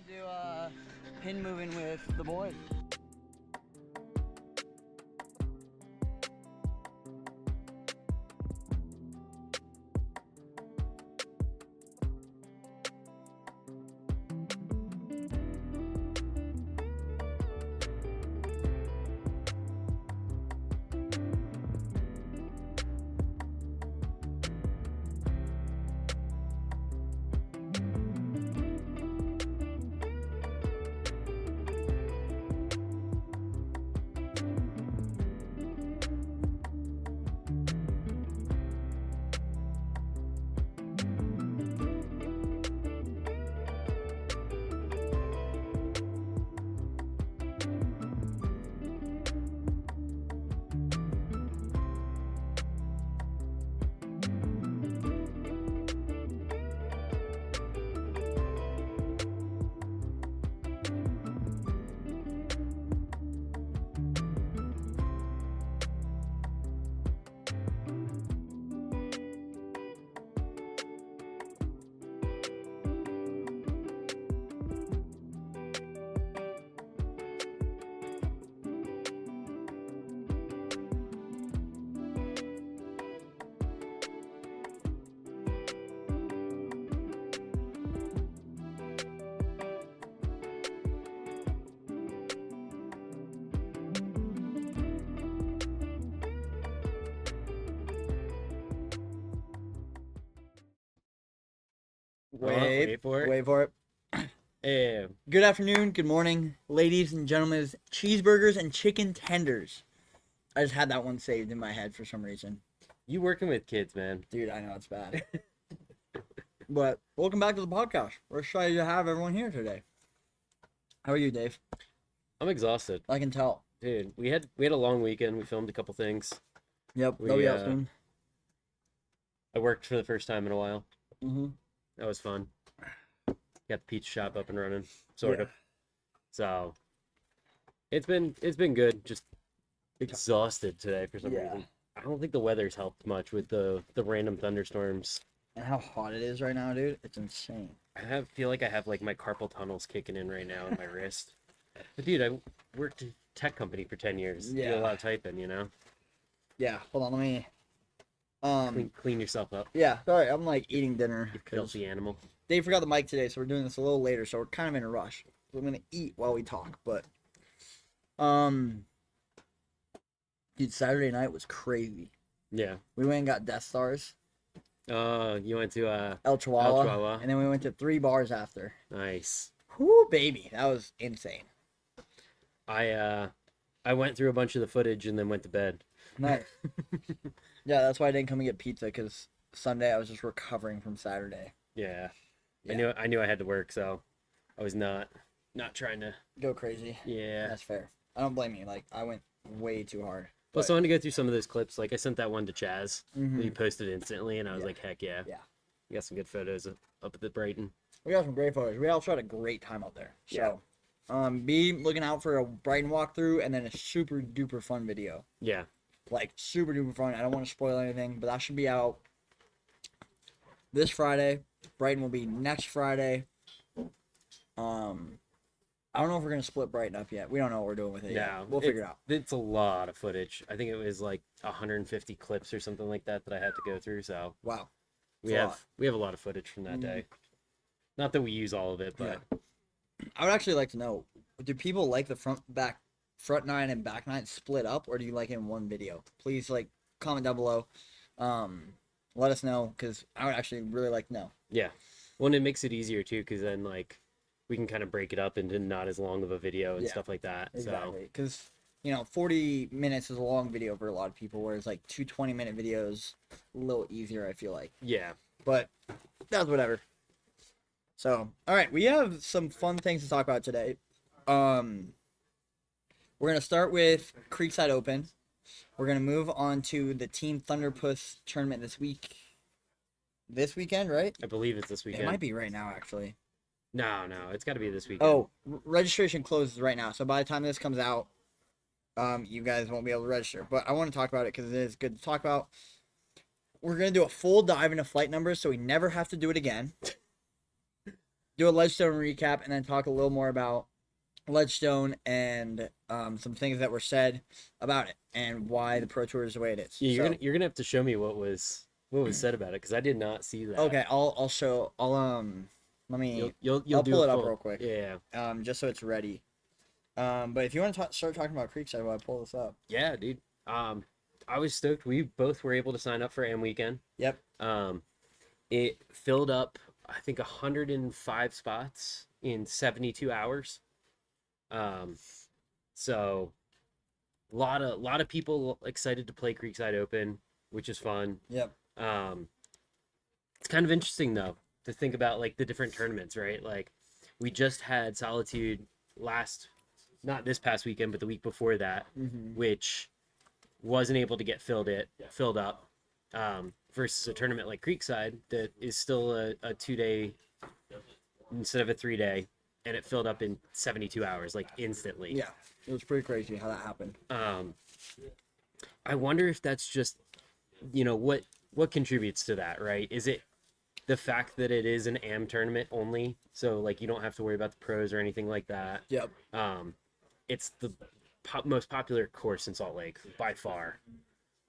do pin moving with the boys. Wait for it. Wait for it. Hey, Good afternoon, good morning, ladies and gentlemen. Cheeseburgers and chicken tenders. I just had that one saved in my head for some reason. you working with kids, man. Dude, I know it's bad. But welcome back to the podcast. We're excited to have everyone here today. How are you, Dave? I'm exhausted. I can tell. Dude, we had a long weekend. We filmed a couple things. Yep, We, they'll be out uh, soon. I worked for the first time in a while. Mm-hmm. That was fun. Got the pizza shop up and running, sort of. So it's been good. Just exhausted today for some reason. I don't think the weather's helped much with the random thunderstorms. And how hot it is right now, dude. It's insane. Feel like I have like my carpal tunnels kicking in right now in my wrist. But dude, I worked at a tech company for 10 years. Yeah. Did a lot of typing, you know? Yeah, hold on, let me... Clean yourself up, Yeah, sorry, I'm like eating dinner. you 'cause filthy animal. Dave forgot the mic today, so we're doing this a little later, so we're kind of in a rush. We're gonna eat while we talk, but... Dude, Saturday night was crazy. Yeah. We went and got Death Stars, You went to El Chihuahua, El Chihuahua. and then we went to 3 bars after. Nice. Whoo, baby, that was insane. I went through a bunch of the footage and then went to bed. Nice. Yeah, that's why I didn't come and get pizza, because Sunday I was just recovering from Saturday. Yeah. Yeah. I knew I had to work, so I was not trying to. Go crazy. Yeah. That's fair. I don't blame you. Like, I went way too hard. Plus, I wanted to go through some of those clips. Like, I sent that one to Chaz. Mhm. He posted instantly, and I was Yeah. like, heck yeah. Yeah. We got some good photos up at the Brighton. We got some great photos. We also had a great time out there. So, be looking out for a Brighton walkthrough and then a super duper fun video. Yeah. Like, super duper fun. I don't want to spoil anything, but that should be out this Friday. Brighton will be next Friday. I don't know if we're gonna split Brighton up yet. We don't know what we're doing with it yet. Yeah. We'll figure it out. It's a lot of footage. I think it was like 150 clips or something like that I had to go through, so Wow. we It's a have lot. we have a lot of footage from that Mhm. day. Not that we use all of it, but I would actually like to know, do people like the front 9 and back 9 split up, or do you like it in one video? Please, like, comment down below. Let us know, because I would actually really like to know. yeah. Well, and it makes it easier too, because then like we can kind of break it up into not as long of a video and Yeah, stuff like that. Exactly. Because, 40 minutes is a long video for a lot of people, whereas, like, 2 20-minute videos, a little easier, I feel like. So yeah. But that's whatever. So, all right, we have some fun things to talk about today. We're gonna start with Creekside Open. We're gonna move on to the Team Thunder Puss tournament this weekend, right? I believe it's this weekend. It might be right now, actually. No, it's got to be this weekend. Oh, registration closes right now, so by the time this comes out, you guys won't be able to register. But I want to talk about it because it is good to talk about. We're gonna do a full dive into flight numbers, so we never have to do it again. do a Ledgestone recap and then talk a little more about Ledgestone and some things that were said about it and why the Pro Tour is the way it is. Yeah, So, you're gonna have to show me what was said about it because I did not see that. okay, I'll show. Let me. You'll I'll do pull a it up full, real quick. Yeah, Just so it's ready. But if you want to start talking about Creekside while I pull this up. yeah, dude. I was stoked. We both were able to sign up for Am Weekend. Yep. It filled up, I think, 105 spots in 72 hours. So lot of people excited to play Creekside Open, which is fun. Yep. It's kind of interesting though to think about like the different tournaments, right? Like we just had Solitude not this past weekend, but the week before that, which wasn't able to get filled up. Versus a tournament like Creekside that is still a 2-day instead of a 3-day, and it filled up in 72 hours, like instantly. Yeah, it was pretty crazy how that happened. I wonder if that's just, what contributes to that, right? Is it the fact that it is an AM tournament only, so like you don't have to worry about the pros or anything like that? Yep. It's the most popular course in Salt Lake by far.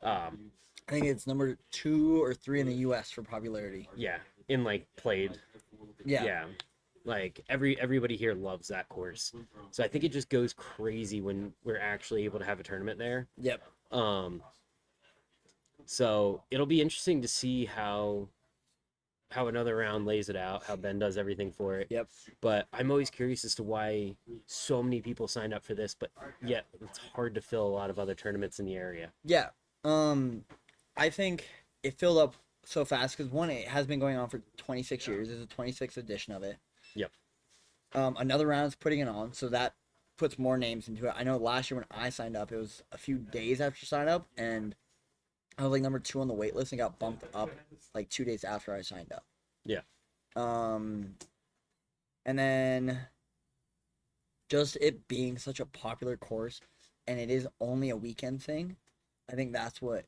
I think it's number 2 or 3 in the U.S. for popularity. Yeah, in like played. Yeah. Yeah. Like everybody here loves that course. So I think it just goes crazy when we're actually able to have a tournament there. Yep. So it'll be interesting to see how another round lays it out, how Ben does everything for it. Yep. But I'm always curious as to why so many people signed up for this, but yet it's hard to fill a lot of other tournaments in the area. Yeah. I think it filled up so fast because one, it has been going on for 26 years. It's a 26th edition of it. Yep. Another round is putting it on, so that puts more names into it. I know last year when I signed up, it was a few days after sign up, and I was like number 2 on the wait list and got bumped up like 2 days after I signed up. Yeah. And then just it being such a popular course, and it is only a weekend thing, I think that's what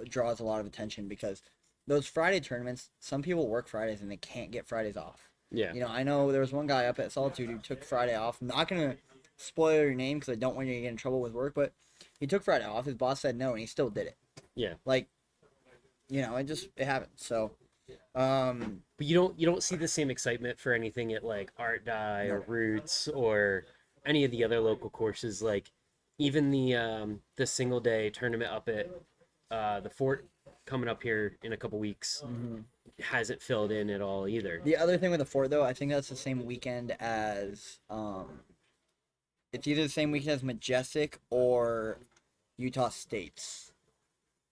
draws a lot of attention because those Friday tournaments, some people work Fridays and they can't get Fridays off. Yeah. I know there was one guy up at Solitude who took Friday off. I'm not going to spoil your name because I don't want you to get in trouble with work, but he took Friday off. His boss said no, and he still did it. Yeah. Like, it happened. So, but you don't see the same excitement for anything at like Art Die or Roots or any of the other local courses. Like even the single day tournament up at the Fort coming up here in a couple weeks hasn't filled in at all either. The other thing with the Fort, though, I think that's the same weekend as it's either the same weekend as Majestic or Utah States.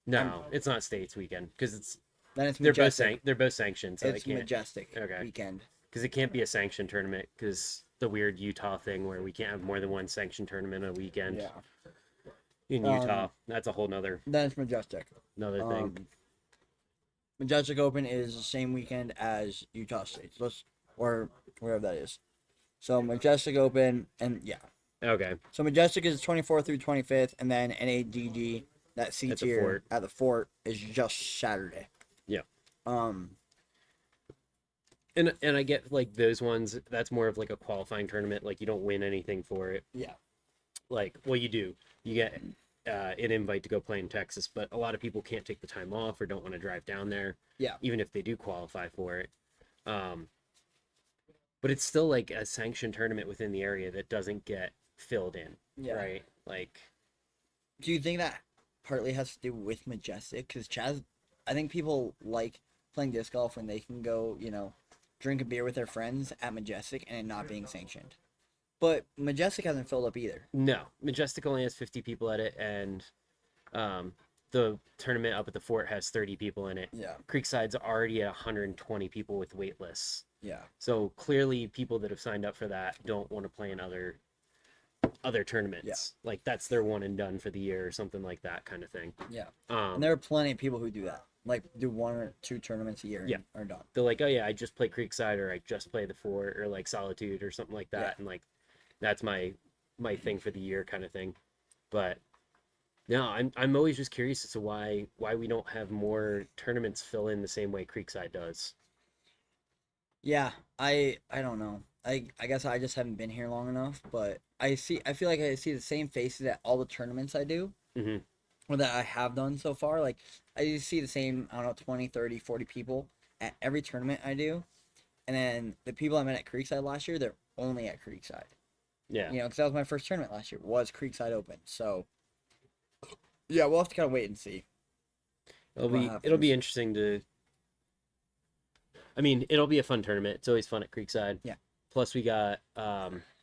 No, it's not States weekend because Then it's Majestic. they're both sanctioned, so It's it can't. Majestic Okay. weekend. Because it can't be a sanctioned tournament because the weird Utah thing where we can't have more than one sanctioned tournament a weekend. Yeah. In Utah, that's a whole nother Then it's Majestic. thing. Majestic Open is the same weekend as Utah State, or wherever that is. So Majestic Open, and yeah. Okay. So Majestic is 24th through 25th, and then NADG, that C tier at the Fort, is just Saturday. Yeah. And I get like those ones. That's more of like a qualifying tournament. Like you don't win anything for it. Yeah. Like, well, you do. You get an invite to go play in Texas, but a lot of people can't take the time off or don't want to drive down there. Yeah. Even if they do qualify for it. But it's still like a sanctioned tournament within the area that doesn't get filled in. Yeah. Right. Like. Do you think that partly has to do with Majestic? Because I think people like playing disc golf when they can go, drink a beer with their friends at Majestic and it not being sanctioned. But Majestic hasn't filled up either. No, Majestic only has 50 people at it, and the tournament up at the Fort has 30 people in it. Yeah. Creekside's already at 120 people with wait lists. Yeah. So clearly, people that have signed up for that don't want to play in other tournaments. Yeah. Like that's their one and done for the year or something like that kind of thing. Yeah. And there are plenty of people who do that. Like do 1 or 2 tournaments a year and are done. They're like, oh yeah, I just play Creekside or I just play the Fort or like Solitude or something like that, Yeah. and like that's my thing for the year kind of thing. But no, I'm always just curious as to why we don't have more tournaments fill in the same way Creekside does. Yeah, I don't know. I guess I just haven't been here long enough, but I feel like I see the same faces at all the tournaments I do, Hmm. or that I have done so far. Like I just see the same, I don't know, 20, 30, 40 people at every tournament I do. And then the people I met at Creekside last year, they're only at Creekside. Yeah, You know, because that was my first tournament last year, was Creekside Open. So yeah, we'll have to kind of wait and see what it'll be happens. interesting to. I mean, it'll be a fun tournament. It's always fun at Creekside. Yeah. Plus, we got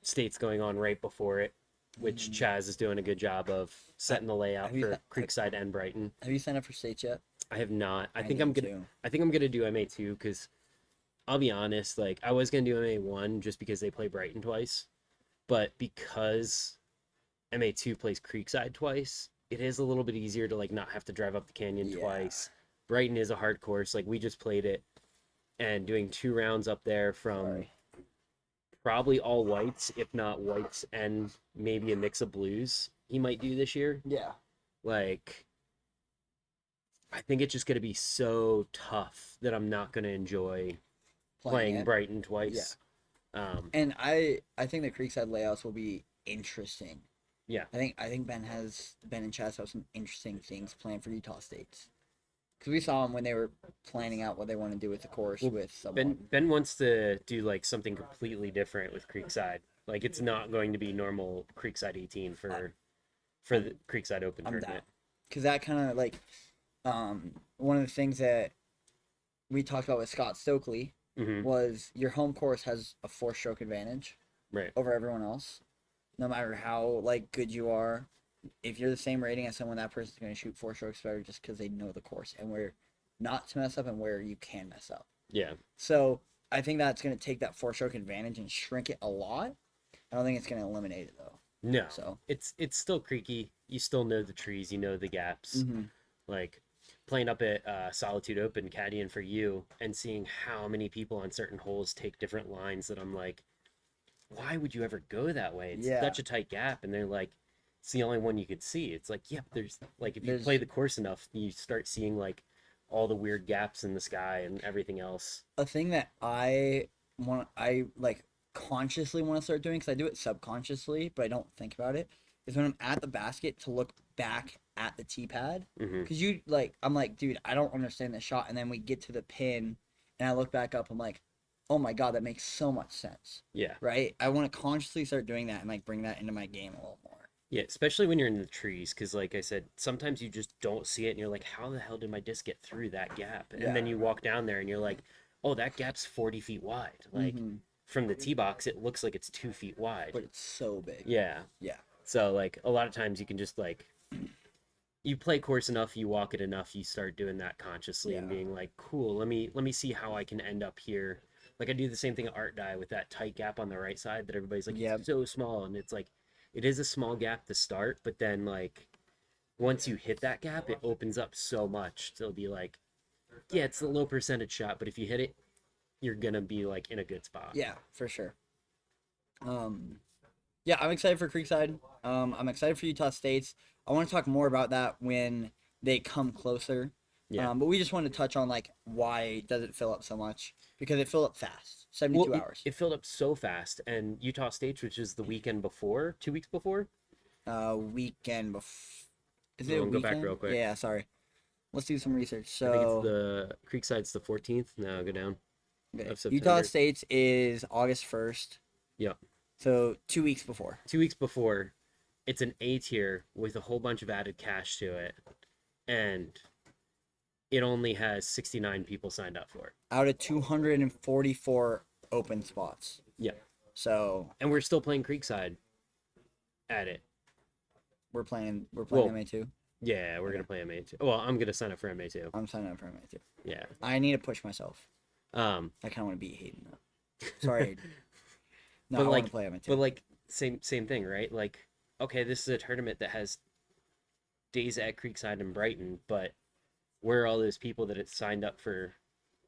states going on right before it, which Mm. Chaz is doing a good job of setting the layout Have you for Creekside and Brighton. have you signed up for states yet? I have not. I need to. I think I'm gonna do MA2 because I'll be honest. Like I was gonna do MA1 just because they play Brighton twice, but because MA2 plays Creekside twice, it is a little bit easier to like not have to drive up the canyon Yeah. twice. Brighton is a hard course. Like we just played it and doing 2 rounds up there from Sorry. probably all whites, if not whites and maybe a mix of blues he might do this year. Yeah. Like I think it's just going to be so tough that I'm not going to enjoy playing It. Brighton twice. And I think the Creekside layouts will be interesting. Yeah. I think Ben and Chaz have some interesting things planned for Utah States. Because we saw them when they were planning out what they want to do with the course Well, with someone. Ben wants to do like something completely different with Creekside. Like it's not going to be normal Creekside 18 for the Creekside Open I'm tournament. down. Because that kind of like one of the things that we talked about with Scott Stokely Hmm. was your home course has a 4-stroke advantage Right. over everyone else. No matter how like good you are, if you're the same rating as someone, that person's going to shoot 4 strokes better just because they know the course and where not to mess up and where you can mess up. Yeah. So I think that's going to take that 4-stroke advantage and shrink it a lot. I don't think it's going to eliminate it though. No. So It's still creaky. You still know the trees. You know the gaps. mm-hmm. Like playing up at Solitude Open caddying for you and seeing how many people on certain holes take different lines that I'm like, why would you ever go that way? It's Yeah. such a tight gap, and they're like, it's the only one you could see. It's like, yeah, but there's like if you There's play the course enough, you start seeing like all the weird gaps in the sky and everything else. a thing that I like consciously want to start doing because I do it subconsciously, but I don't think about it. Is when I'm at the basket to look back at the tee pad Hmm. because you like I'm like, dude, I don't understand this shot, and then we get to the pin, and I look back up, I'm like, oh my god, that makes so much sense, Yeah, right? I want to consciously start doing that and like bring that into my game a little more. yeah, especially when you're in the trees, because like I said, sometimes you just don't see it, and you're like, how the hell did my disc get through that gap? And then Yeah. you walk down there, and you're like, oh, that gap's 40 feet wide. Like Mm-hmm. from the tee box, it looks like it's 2 feet wide. But it's so big. Yeah. Yeah. So like a lot of times you can just like you play course enough, you walk it enough, you start doing that consciously and Yeah. being like, cool, let me see how I can end up here. Like I do the same thing at Art Die with that tight gap on the right side that everybody's like, Yep. it's so small, and it's like it is a small gap to start, but then like once you hit that gap, it opens up so much. So it'll be like, yeah, it's a low percentage shot, but if you hit it, you're gonna be like in a good spot. Yeah, for sure. Yeah, I'm excited for Creekside. I'm excited for Utah States. I want to talk more about that when they come closer. Yeah. But we just wanted to touch on like why does it fill up so much? Because it filled up fast, 72 Well, hours. it filled up so fast, and Utah State, which is the weekend before, 2 weeks before. Weekend before. Is it Hold a on, go back weekend? real quick. Yeah, sorry. Let's do some research. I think it's So the Creekside's the 14th. No, go down. okay. Of Utah September. States is August 1st. Yeah. So 2 weeks before. 2 weeks before, it's an A tier with a whole bunch of added cash to it, and it only has 69 people signed up for it. Out of 244 open spots. Yeah. So And we're still playing Creekside at it. we're playing Whoa. MA2. Yeah, we're gonna play MA2. Well, I'm gonna sign up for MA2. I'm signing up for MA2. Yeah. I need to push myself. Um, I kind of want to beat Hayden though. Sorry, Hayden. No, But, I want like- to play MA2. but like same thing, right? Like, okay, this is a tournament that has days at Creekside and Brighton, but where are all those people that had signed up for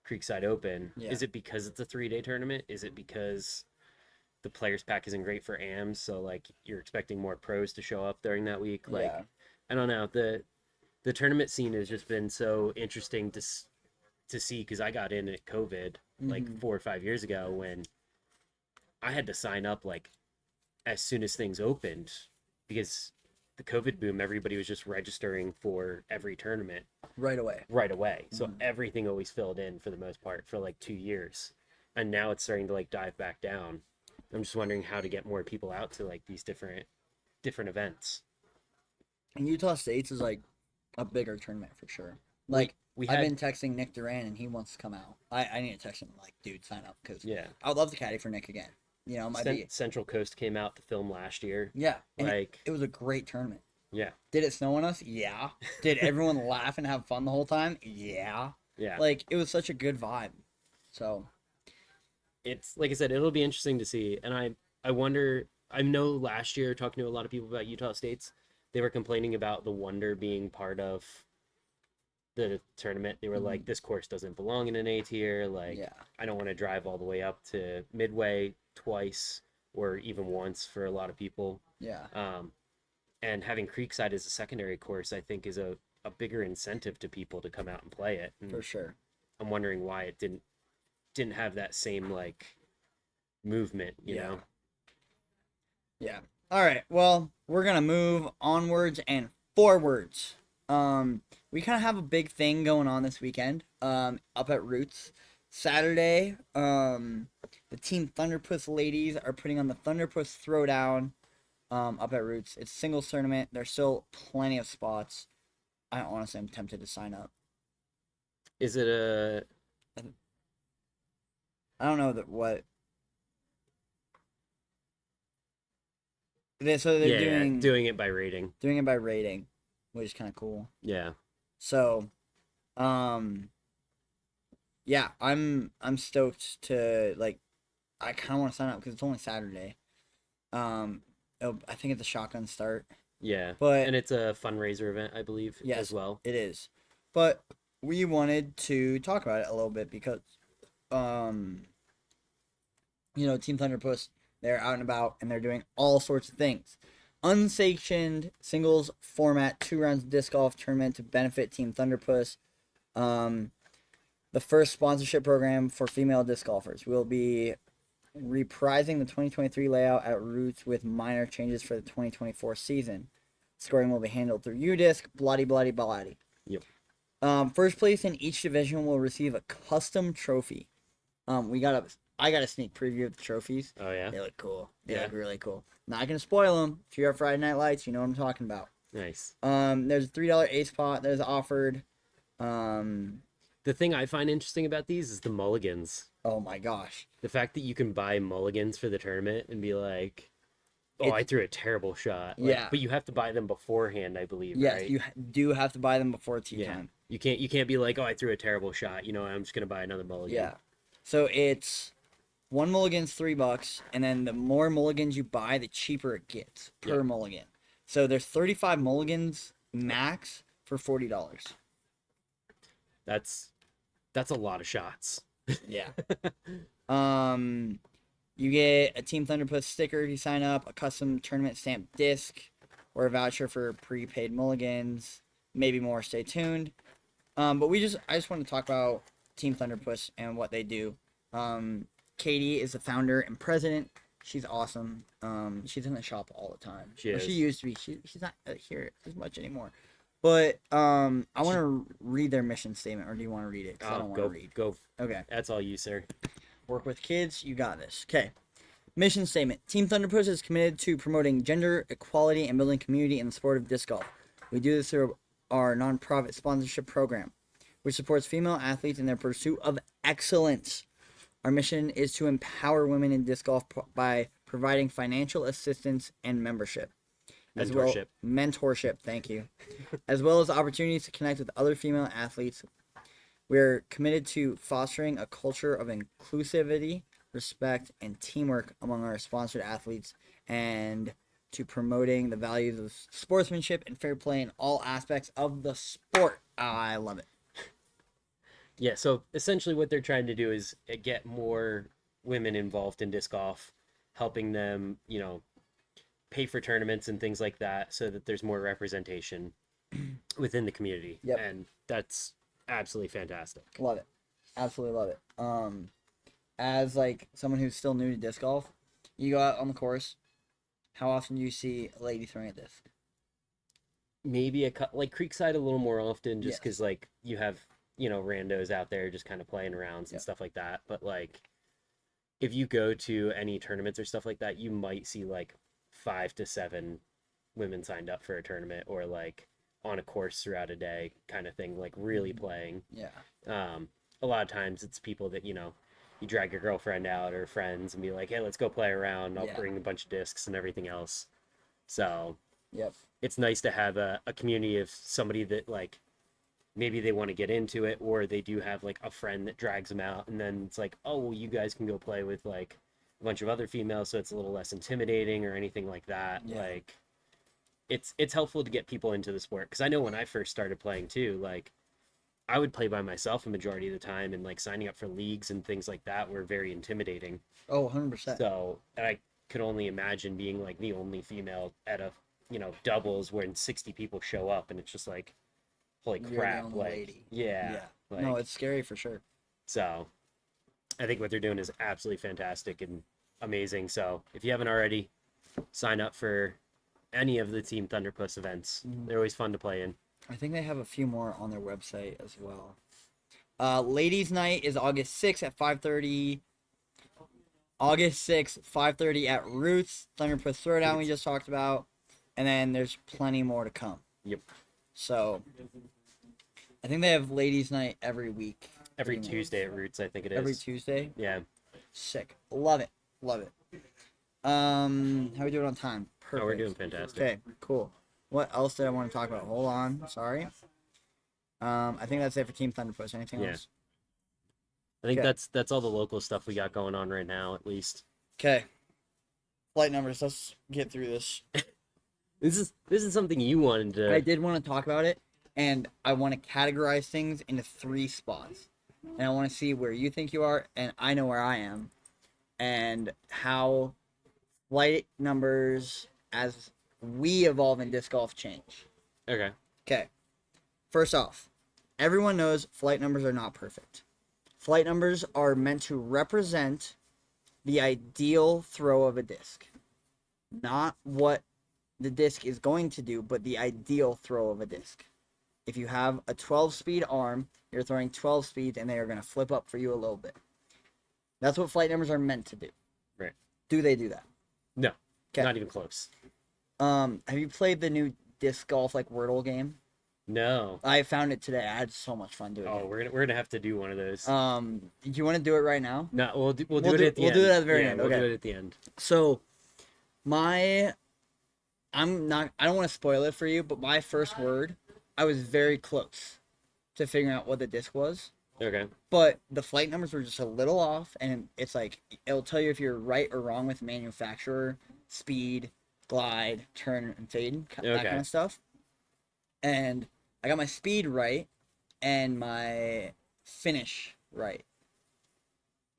Creekside Open? Yeah. Is it because it's a 3-day tournament? Is it because the players pack isn't great for AMs, so like you're expecting more pros to show up during that week? Like, Yeah. I don't know. The tournament scene has just been so interesting to see because I got in at COVID, like Mhm. 4 or 5 years ago when I had to sign up like as soon as things opened because the COVID boom, everybody was just registering for every tournament Right away. right away. So Mhm. everything always filled in for the most part for like 2 years. And now it's starting to like dive back down. I'm just wondering how to get more people out to like these different events. And Utah State's is like a bigger tournament for sure. We Like we I've had been texting Nick Duran and he wants to come out. I need to text him like, dude, sign up because yeah. I would love to caddy for Nick again. You know, it might be Central Coast came out to film last year. yeah. And Like it was a great tournament. yeah. Did it snow on us? Yeah. Did everyone laugh and have fun the whole time? Yeah. Yeah. Like it was such a good vibe. So It's like I said, it'll be interesting to see. And I wonder. I know last year talking to a lot of people about Utah States, they were complaining about the Wonder being part of the tournament. They were like, this course doesn't belong in an A tier. Like, yeah. I don't want to drive all the way up to Midway twice or even once for a lot of people. Yeah. And having Creekside as a secondary course, I think, is a bigger incentive to people to come out and play it. And For sure. I'm wondering why it didn't have that same like movement, you Yeah. know? Yeah. All right. Well, we're gonna move onwards and forwards. We kind of have a big thing going on this weekend. Up at Roots, Saturday. The Team Thunder Puss ladies are putting on the Thunder Puss Throwdown. Up at Roots. It's a singles tournament. There's still plenty of spots. I honestly am tempted to sign up. Is it a I don't know that what. So they're doing it by rating? doing it by rating, which is kind of cool. Yeah. So, yeah, I'm stoked to like. I kind of want to sign up because it's only Saturday. I think it's a shotgun start. Yeah. But and it's a fundraiser event, I believe, yes, as well. it is. But we wanted to talk about it a little bit because, Team Thunder Puss, they're out and about and they're doing all sorts of things. Unsanctioned singles format 2 rounds disc golf tournament to benefit Team Thunder Puss. The first sponsorship program for female disc golfers. We'll be reprising the 2023 layout at Roots with minor changes for the 2024 season. Scoring will be handled through UDisc, bloody. Yep. First place in each division will receive a custom trophy. I got a sneak preview of the trophies. Oh yeah. They look cool. They Yeah. look really cool. Not gonna spoil them. If you're at Friday Night Lights, you know what I'm talking about. Nice. There's a $3 ace pot that is offered. The thing I find interesting about these is the mulligans. Oh my gosh. The fact that you can buy mulligans for the tournament and be like, oh, I threw a terrible shot. Like, Yeah. But you have to buy them beforehand, I believe, Yes, right? you do have to buy them before tea Yeah. time. You can't be like, oh, I threw a terrible shot. I'm just gonna buy another mulligan. Yeah. So it's one mulligan's $3, and then the more mulligans you buy, the cheaper it gets per Yeah. mulligan. So there's 35 mulligans max for $40. That's a lot of shots. Yeah. You get a Team Thunder Puss sticker if you sign up, a custom tournament stamped disc, or a voucher for prepaid mulligans. Maybe more. Stay tuned. But I just want to talk about Team Thunder Puss and what they do. Katie is the founder and president. She's awesome. She's in the shop all the time. She is. She used to be. She's not here as much anymore. But I want to read their mission statement, or do you want to read it? 'Cause I don't want to read. Go. Okay. That's all you, sir. Work with kids. You got this. Okay. Mission statement. Team Thunder Puss is committed to promoting gender equality and building community in the sport of disc golf. We do this through our nonprofit sponsorship program, which supports female athletes in their pursuit of excellence. Our mission is to empower women in disc golf by providing financial assistance and membership. Mentorship. Mentorship, thank you. As well as opportunities to connect with other female athletes. We're committed to fostering a culture of inclusivity, respect, and teamwork among our sponsored athletes, and to promoting the values of sportsmanship and fair play in all aspects of the sport. I love it. Yeah, so essentially what they're trying to do is get more women involved in disc golf, helping them, pay for tournaments and things like that so that there's more representation within the community. Yep. And that's absolutely fantastic. Love it. Absolutely love it. as like someone who's still new to disc golf, you go out on the course. How often do you see a lady throwing a disc? Maybe like Creekside a little more often, just Yes. because like you have randos out there just kind of playing around and stuff like that. But like if you go to any tournaments or stuff like that, you might see like 5 to 7 women signed up for a tournament, or like on a course throughout a day kind of thing, like really playing. Yeah. A lot of times it's people that you drag your girlfriend out or friends and be like, hey, let's go play around. I'll bring a bunch of discs and everything else. So Yep. it's nice to have a community of somebody that like maybe they want to get into it, or they do have like a friend that drags them out, and then it's like, oh well, you guys can go play with like a bunch of other females, so it's a little less intimidating or anything like that. Like it's helpful to get people into the sport, because I know when I first started playing too, like I would play by myself a majority of the time, and like signing up for leagues and things like that were very intimidating. Oh, 100%. So, and I could only imagine being like the only female at a doubles when 60 people show up, and it's just like, holy You're crap, the only like lady. yeah. Like, No, it's scary for sure. so I think what they're doing is absolutely fantastic and amazing. So if you haven't already, sign up for any of the Team Thunder Puss events. They're always fun to play in. I think they have a few more on their website as well. Ladies' night is August 6th at 5:30. August 6th, 5:30 at Roots. Thunder Puss Throwdown we just talked about. And then there's plenty more to come. Yep. So I think they have ladies' night every week. Every Tuesday at Roots, I think it is. Every Tuesday? Yeah. Sick. Love it. Love it. How we doing on time? Perfect. Oh, we're doing fantastic. Okay, cool. What else did I want to talk about? Hold on. Sorry. I think that's it for Team Thunder Puss. Anything else? I think Okay. that's all the local stuff we got going on right now, at least. Okay. Flight numbers. Let's get through this. This is something you wanted to. I did want to talk about it, and I want to categorize things into 3 spots. And I want to see where you think you are, and I know where I am, and how flight numbers as we evolve in disc golf change. Okay. Okay. First off, everyone knows flight numbers are not perfect. Flight numbers are meant to represent the ideal throw of a disc. Not what the disc is going to do, but the ideal throw of a disc. If you have a 12-speed arm, you're throwing 12 speeds, and they are going to flip up for you a little bit. That's what flight numbers are meant to do. Right. Do they do that? No. Okay. Not even close. Have you played the new disc golf like Wordle game? No. I found it today. I had so much fun doing Oh, it. we're gonna have to do one of those. Do you want to do it right now? No, we'll do we'll it do- at the we'll end. do it at the very Yeah, end, We'll okay. do it at the end. So, I don't want to spoil it for you, but my first word, I was very close to figuring out what the disc was. Okay. But the flight numbers were just a little off, and it's like, it'll tell you if you're right or wrong with manufacturer, speed, glide, turn, and fade, that Okay. kind of stuff. And I got my speed right, and my finish right.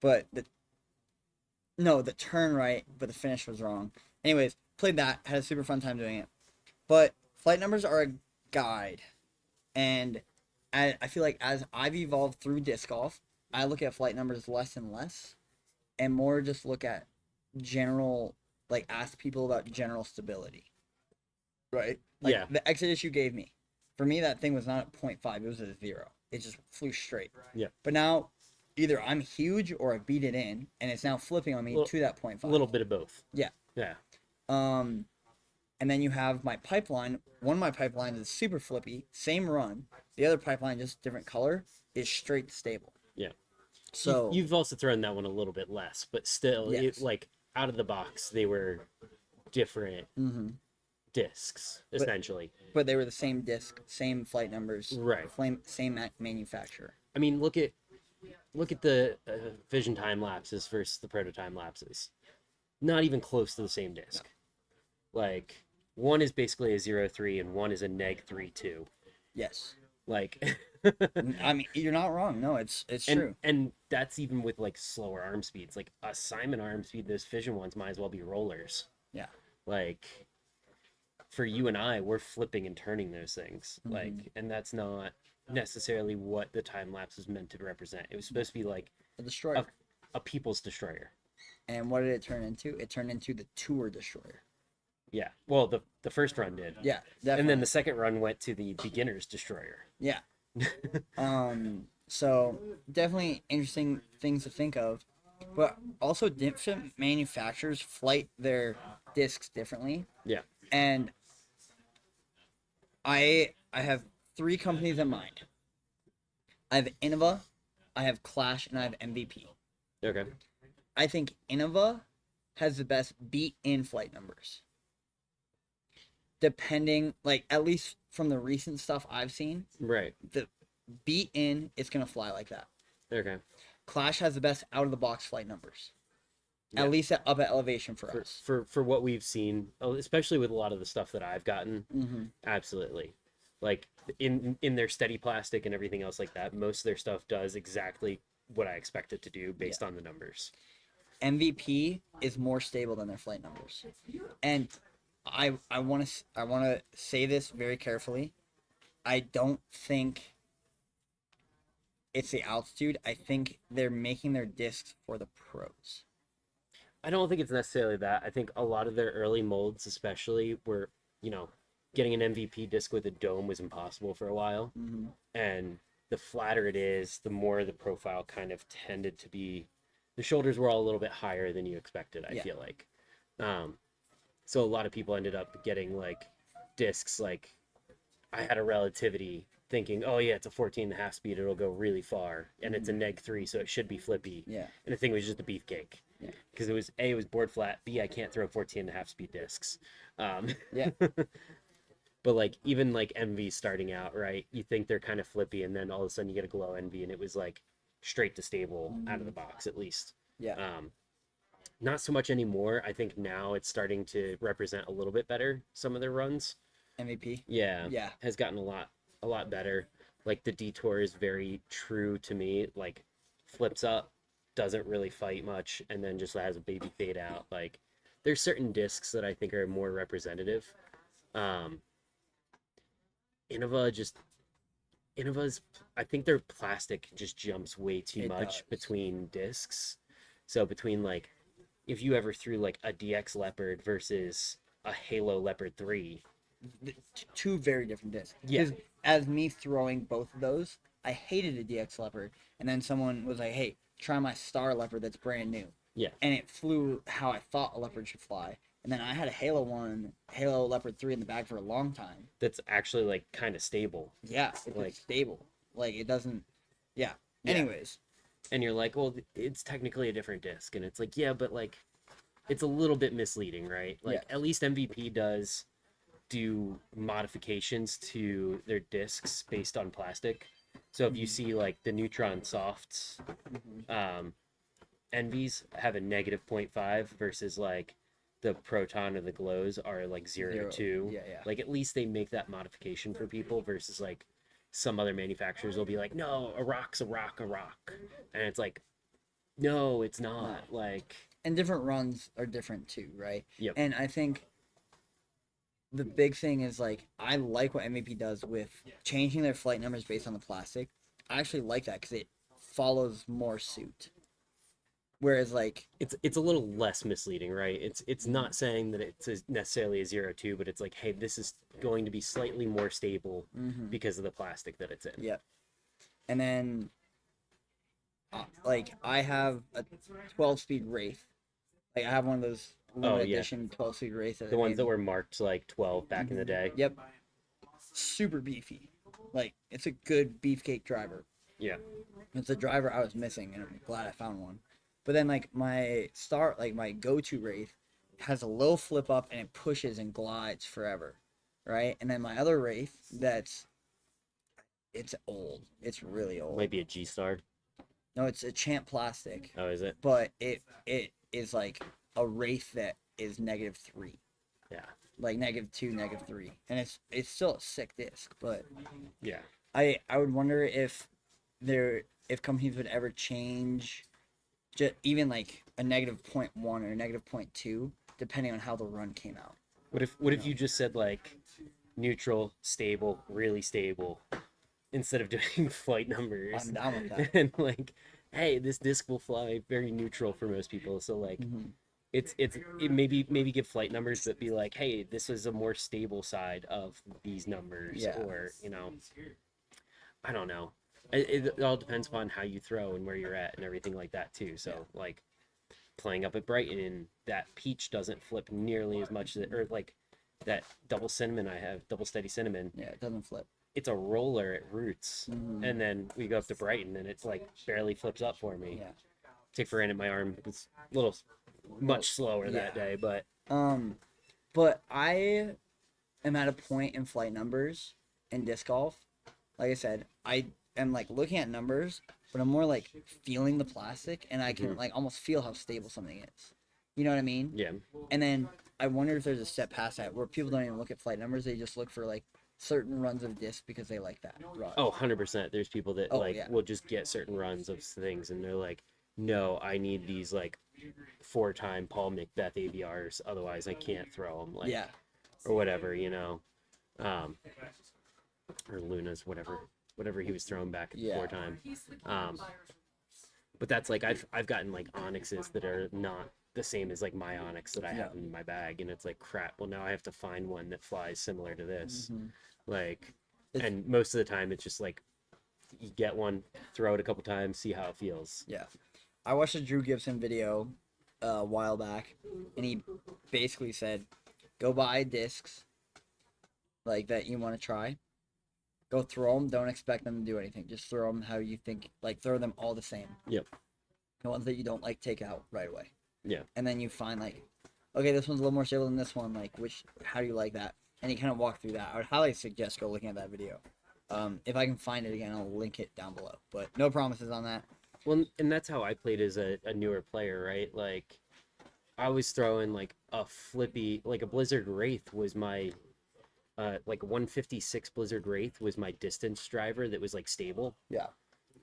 But the turn right, but the finish was wrong. Anyways, played that, had a super fun time doing it. But flight numbers are a guide, and I feel like as I've evolved through disc golf, I look at flight numbers less and less, and more just look at general, like ask people about general stability. Right? Like, Yeah. The exodus you gave me, for me that thing was not at 0.5, it was at a 0. It just flew straight. Yeah. But now, either I'm huge or I beat it in, and it's now flipping on me to that 0.5. A little bit of both. Yeah. Yeah. And then you have my pipeline. One of my pipelines is super flippy, same run. The other pipeline, just different color, is straight stable. Yeah. So You've also thrown that one a little bit less, but still, Yes. like out of the box, they were different discs essentially. but they were the same disc, same flight numbers, Right. Same manufacturer. I mean, look at the vision time lapses versus the proto time lapses. Not even close to the same disc. Like one is basically a 0.3 and one is a -3.2. Yes. Like I mean, you're not wrong. No, it's true. And that's even with like slower arm speeds. Like a Simon arm speed, those Fission ones might as well be rollers. Yeah. Like for you and I, we're flipping and turning those things. Like, and that's not necessarily what the time lapse was meant to represent. It was supposed to be like A destroyer. a people's destroyer. And what did it turn into? It turned into the Tour Destroyer. Yeah. Well, the first run did. Yeah, definitely. And then the second run went to the beginner's destroyer. Yeah. So definitely interesting things to think of, but also different manufacturers flight their discs differently. Yeah. And I have three companies in mind. I have Innova, I have Clash, and I have MVP. Okay. I think Innova has the best beat in flight numbers. Depending, like, at least from the recent stuff I've seen, Right. the beat in, it's going to fly like that. Okay. Clash has the best out of the box flight numbers. Yeah. At least up at elevation for us. For what we've seen, especially with a lot of the stuff that I've gotten, absolutely. Like in their steady plastic and everything else like that, most of their stuff does exactly what I expect it to do based on the numbers. MVP is more stable than their flight numbers. And I want to say this very carefully. I don't think it's the altitude. I think they're making their discs for the pros. I don't think it's necessarily that. I think a lot of their early molds, especially, were, getting an MVP disc with a dome was impossible for a while. And the flatter it is, the more the profile kind of tended to be. The shoulders were all a little bit higher than you expected, I feel like. So a lot of people ended up getting like discs. Like I had a Relativity thinking, oh yeah, it's a 14.5 speed, it'll go really far, and it's a neg 3, so it should be flippy. Yeah. And the thing was just a beefcake. Yeah. Because it was A, it was board flat. B, I can't throw 14.5 speed discs. Yeah. But like even like MV starting out, right? You think they're kind of flippy, and then all of a sudden you get a glow NV, and it was like straight to stable out of the box at least. Yeah. Not so much anymore. I think now it's starting to represent a little bit better some of their runs. MVP. Yeah. Yeah. Has gotten a lot better. Like the detour is very true to me. Like flips up, doesn't really fight much, and then just has a baby fade out. Like there's certain discs that I think are more representative. Innova's, I think their plastic just jumps way too much between discs. So between like, if you ever threw like a DX Leopard versus a Halo Leopard 3. Two very different discs. Yeah. As me throwing both of those, I hated a DX Leopard, and then someone was like, "Hey, try my Star Leopard that's brand new." Yeah. And it flew how I thought a Leopard should fly. And then I had a Halo Leopard 3 in the bag for a long time. That's actually like kind of stable. Yeah, it's like stable. Like it doesn't. Yeah. Anyways. And you're like, well, it's technically a different disc, and it's like, yeah, but like, it's a little bit misleading, right? Like at least MVP does do modifications to their discs based on plastic. So if you see like the Neutron Softs, Envies have a negative 0.5 versus like the Proton or the Glows are like 0 to 2. Yeah. Like at least they make that modification for people versus like some other manufacturers will be like, no, a rock's a rock, and it's like, no, it's not. Like, and different runs are different too, right? Yep. And I think the big thing is like I like what MVP does with changing their flight numbers based on the plastic. I actually like that because it follows more suit. Whereas like it's a little less misleading, right? It's not saying that it's necessarily a 0-2, but it's like, hey, this is going to be slightly more stable because of the plastic that it's in. Yep. And then like I have a 12-speed Wraith. Like I have one of those limited edition 12-speed Wraith. The ones that were marked like 12 back in the day. Yep. Super beefy. Like it's a good beefcake driver. Yeah. It's a driver I was missing, and I'm glad I found one. But then like my go-to Wraith has a low flip up and it pushes and glides forever, right? And then my other Wraith it's old. It's really old. Might be a G-Star. No, it's a Champ plastic. Oh, is it? But it is like a Wraith that is -3. Yeah. Like -2, -3, and it's still a sick disc. But yeah, I would wonder if companies would ever change. Just even like a -0.1 or -0.2, depending on how the run came out. What if you just said like neutral, stable, really stable, instead of doing flight numbers? I'm down with that. And like hey, this disc will fly very neutral for most people. So like, Mm-hmm. it maybe give flight numbers, but be like, hey, this is a more stable side of these numbers, Yeah. or I don't know. It all depends upon how you throw and where you're at and everything like that too. So like playing up at Brighton, that peach doesn't flip nearly as much, or like that double cinnamon I have, double steady cinnamon. Yeah, it doesn't flip. It's a roller at roots, and then we go up to Brighton and it's like barely flips up for me. Yeah. Take for granted my arm was a little much slower that day, but But I am at a point in flight numbers in disc golf. Like I said, I am like looking at numbers, but I'm more like feeling the plastic, and I can like almost feel how stable something is. You know what I mean? yeah. And then I wonder if there's a step past that where people don't even look at flight numbers; they just look for like certain runs of disc because they like that run. Oh, 100%. There's people that Yeah. will just get certain runs of things and they're like, no, I need these like 4-time Paul Macbeth ABRs, otherwise I can't throw them. Like, Yeah. or whatever, or Luna's, whatever he was throwing back at the 4-time. But that's like I've gotten like onyxes that are not the same as like my onyx that I have in my bag, and it's like crap. Well, now I have to find one that flies similar to this. Like, and most of the time it's just like you get one, throw it a couple times, see how it feels. Yeah. I watched a Drew Gibson video a while back, and he basically said, go buy discs like that you want to try. Go throw them. Don't expect them to do anything. Just throw them how you think. Like, throw them all the same. Yep. The ones that you don't like, take out right away. Yeah. And then you find, like, okay, this one's a little more stable than this one. Like, how do you like that? And you kind of walk through that. I would highly suggest go looking at that video. If I can find it again, I'll link it down below. But no promises on that. Well, and that's how I played as a newer player, right? Like, I was throwing like a flippy, like a Blizzard Wraith was my, like 156 Blizzard Wraith was my distance driver that was like stable. Yeah.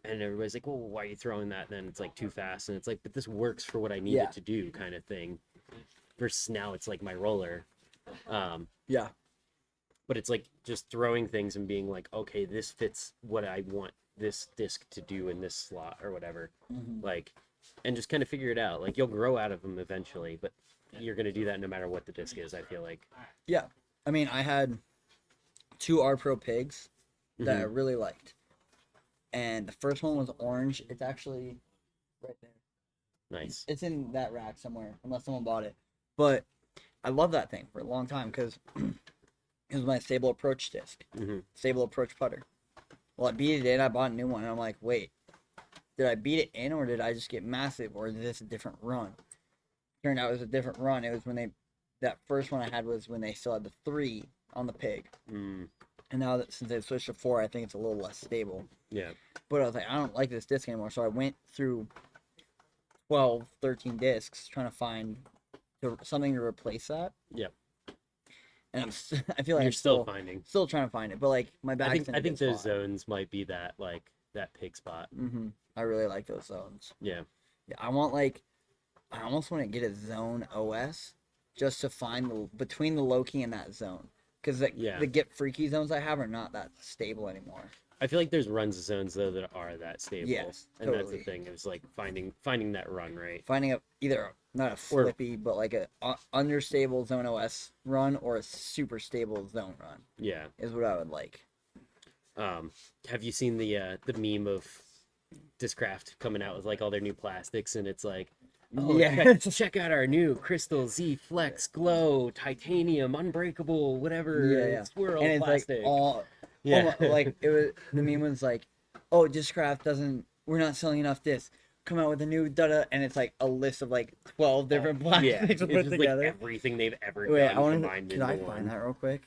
And everybody's like, well, why are you throwing that? And then it's like too fast. And it's like, but this works for what I need it to do, kind of thing. Versus now it's like my roller. Yeah. But it's like just throwing things and being like, okay, this fits what I want this disc to do in this slot or whatever. Like, and just kind of figure it out. Like, you'll grow out of them eventually, but you're going to do that no matter what the disc is, I feel like. Yeah. I mean, I had 2 R Pro pigs that I really liked. And the first one was orange. It's actually right there. Nice. It's in that rack somewhere, unless someone bought it. But I love that thing for a long time because it was my stable approach disc, stable approach putter. Well, I beat it in. I bought a new one, and I'm like, wait, did I beat it in, or did I just get massive, or is this a different run? Turned out it was a different run. It was when that first one I had was when they still had the 3 on the pig. And now that since they've switched to 4, I think it's a little less stable. Yeah. But I was like, I don't like this disc anymore. So I went through 12, 13 discs trying to find something to replace that. Yep. And I feel like You're I'm still finding. Still trying to find it. But like my back. I think those zones might be that pig spot. I really like those zones. Yeah. Yeah. I almost want to get a zone OS just to find between the low key and that zone. Because the get freaky zones I have are not that stable anymore. I feel like there's runs of zones though that are that stable. Yes, and totally. that's the thing. It's like finding that run, right? Finding either not a flippy, but like a understable zone OS run or a super stable zone run. Yeah, is what I would like. Have you seen the meme of Discraft coming out with like all their new plastics, and it's like, oh, check out our new Crystal Z Flex Glow Titanium Unbreakable whatever swirl and it's plastic. Like all like it was the meme was like, oh, Discraft we're not selling enough discs. Come out with a new and it's like a list of like 12 different plastics to put just together. like everything they've ever done. Combined Can I find that real quick?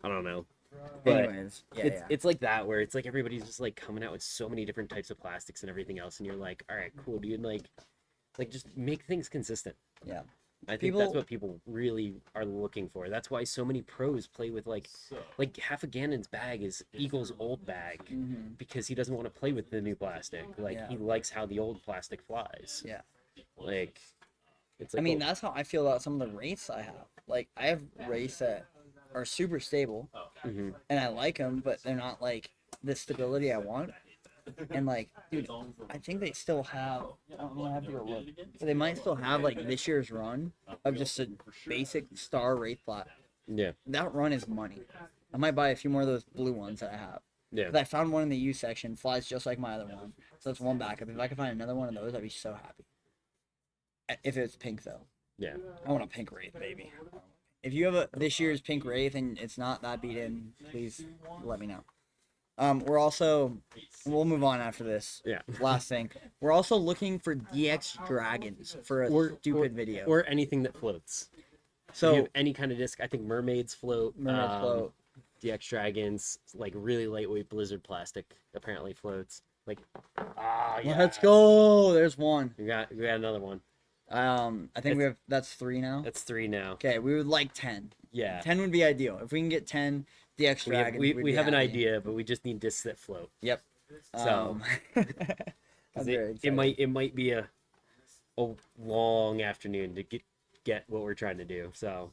I don't know. But anyways, it's like that where it's like everybody's just like coming out with so many different types of plastics and everything else, and you're like, all right, cool, dude. Like just make things consistent. Yeah. I think that's what people really are looking for. That's why so many pros play with like half of Gannon's bag is Eagle's old bag because he doesn't want to play with the new plastic. Like he likes how the old plastic flies. Yeah. Like it's like, I mean, that's how I feel about some of the wraiths I have. Like I have wraiths that are super stable and I like them, but they're not like the stability I want. And like, dude, I think they still have. I'm gonna have to go look. So they might still have like this year's run of just a basic star Wraith flat. Yeah. That run is money. I might buy a few more of those blue ones that I have. Yeah. 'Cause I found one in the U section, flies just like my other one. So that's one backup. If I could find another one of those, I'd be so happy. If it's pink though. Yeah. I want a pink Wraith, baby. If you have this year's pink Wraith and it's not that beaten, please let me know. We'll move on after this. Yeah. Last thing. We're also looking for DX Dragons for a stupid video. Or anything that floats. So, if you have any kind of disc, I think mermaids float. Mermaid float. DX Dragons, like really lightweight Blizzard plastic, apparently floats. Like, yeah. Let's go. There's one. We got another one. I think that's 3 now. That's 3 now. Okay, we would like 10. Yeah. 10 would be ideal. If we can get 10 DX Dragons, we have an idea, but we just need discs that float. Yep. So it might be a long afternoon to get what we're trying to do. So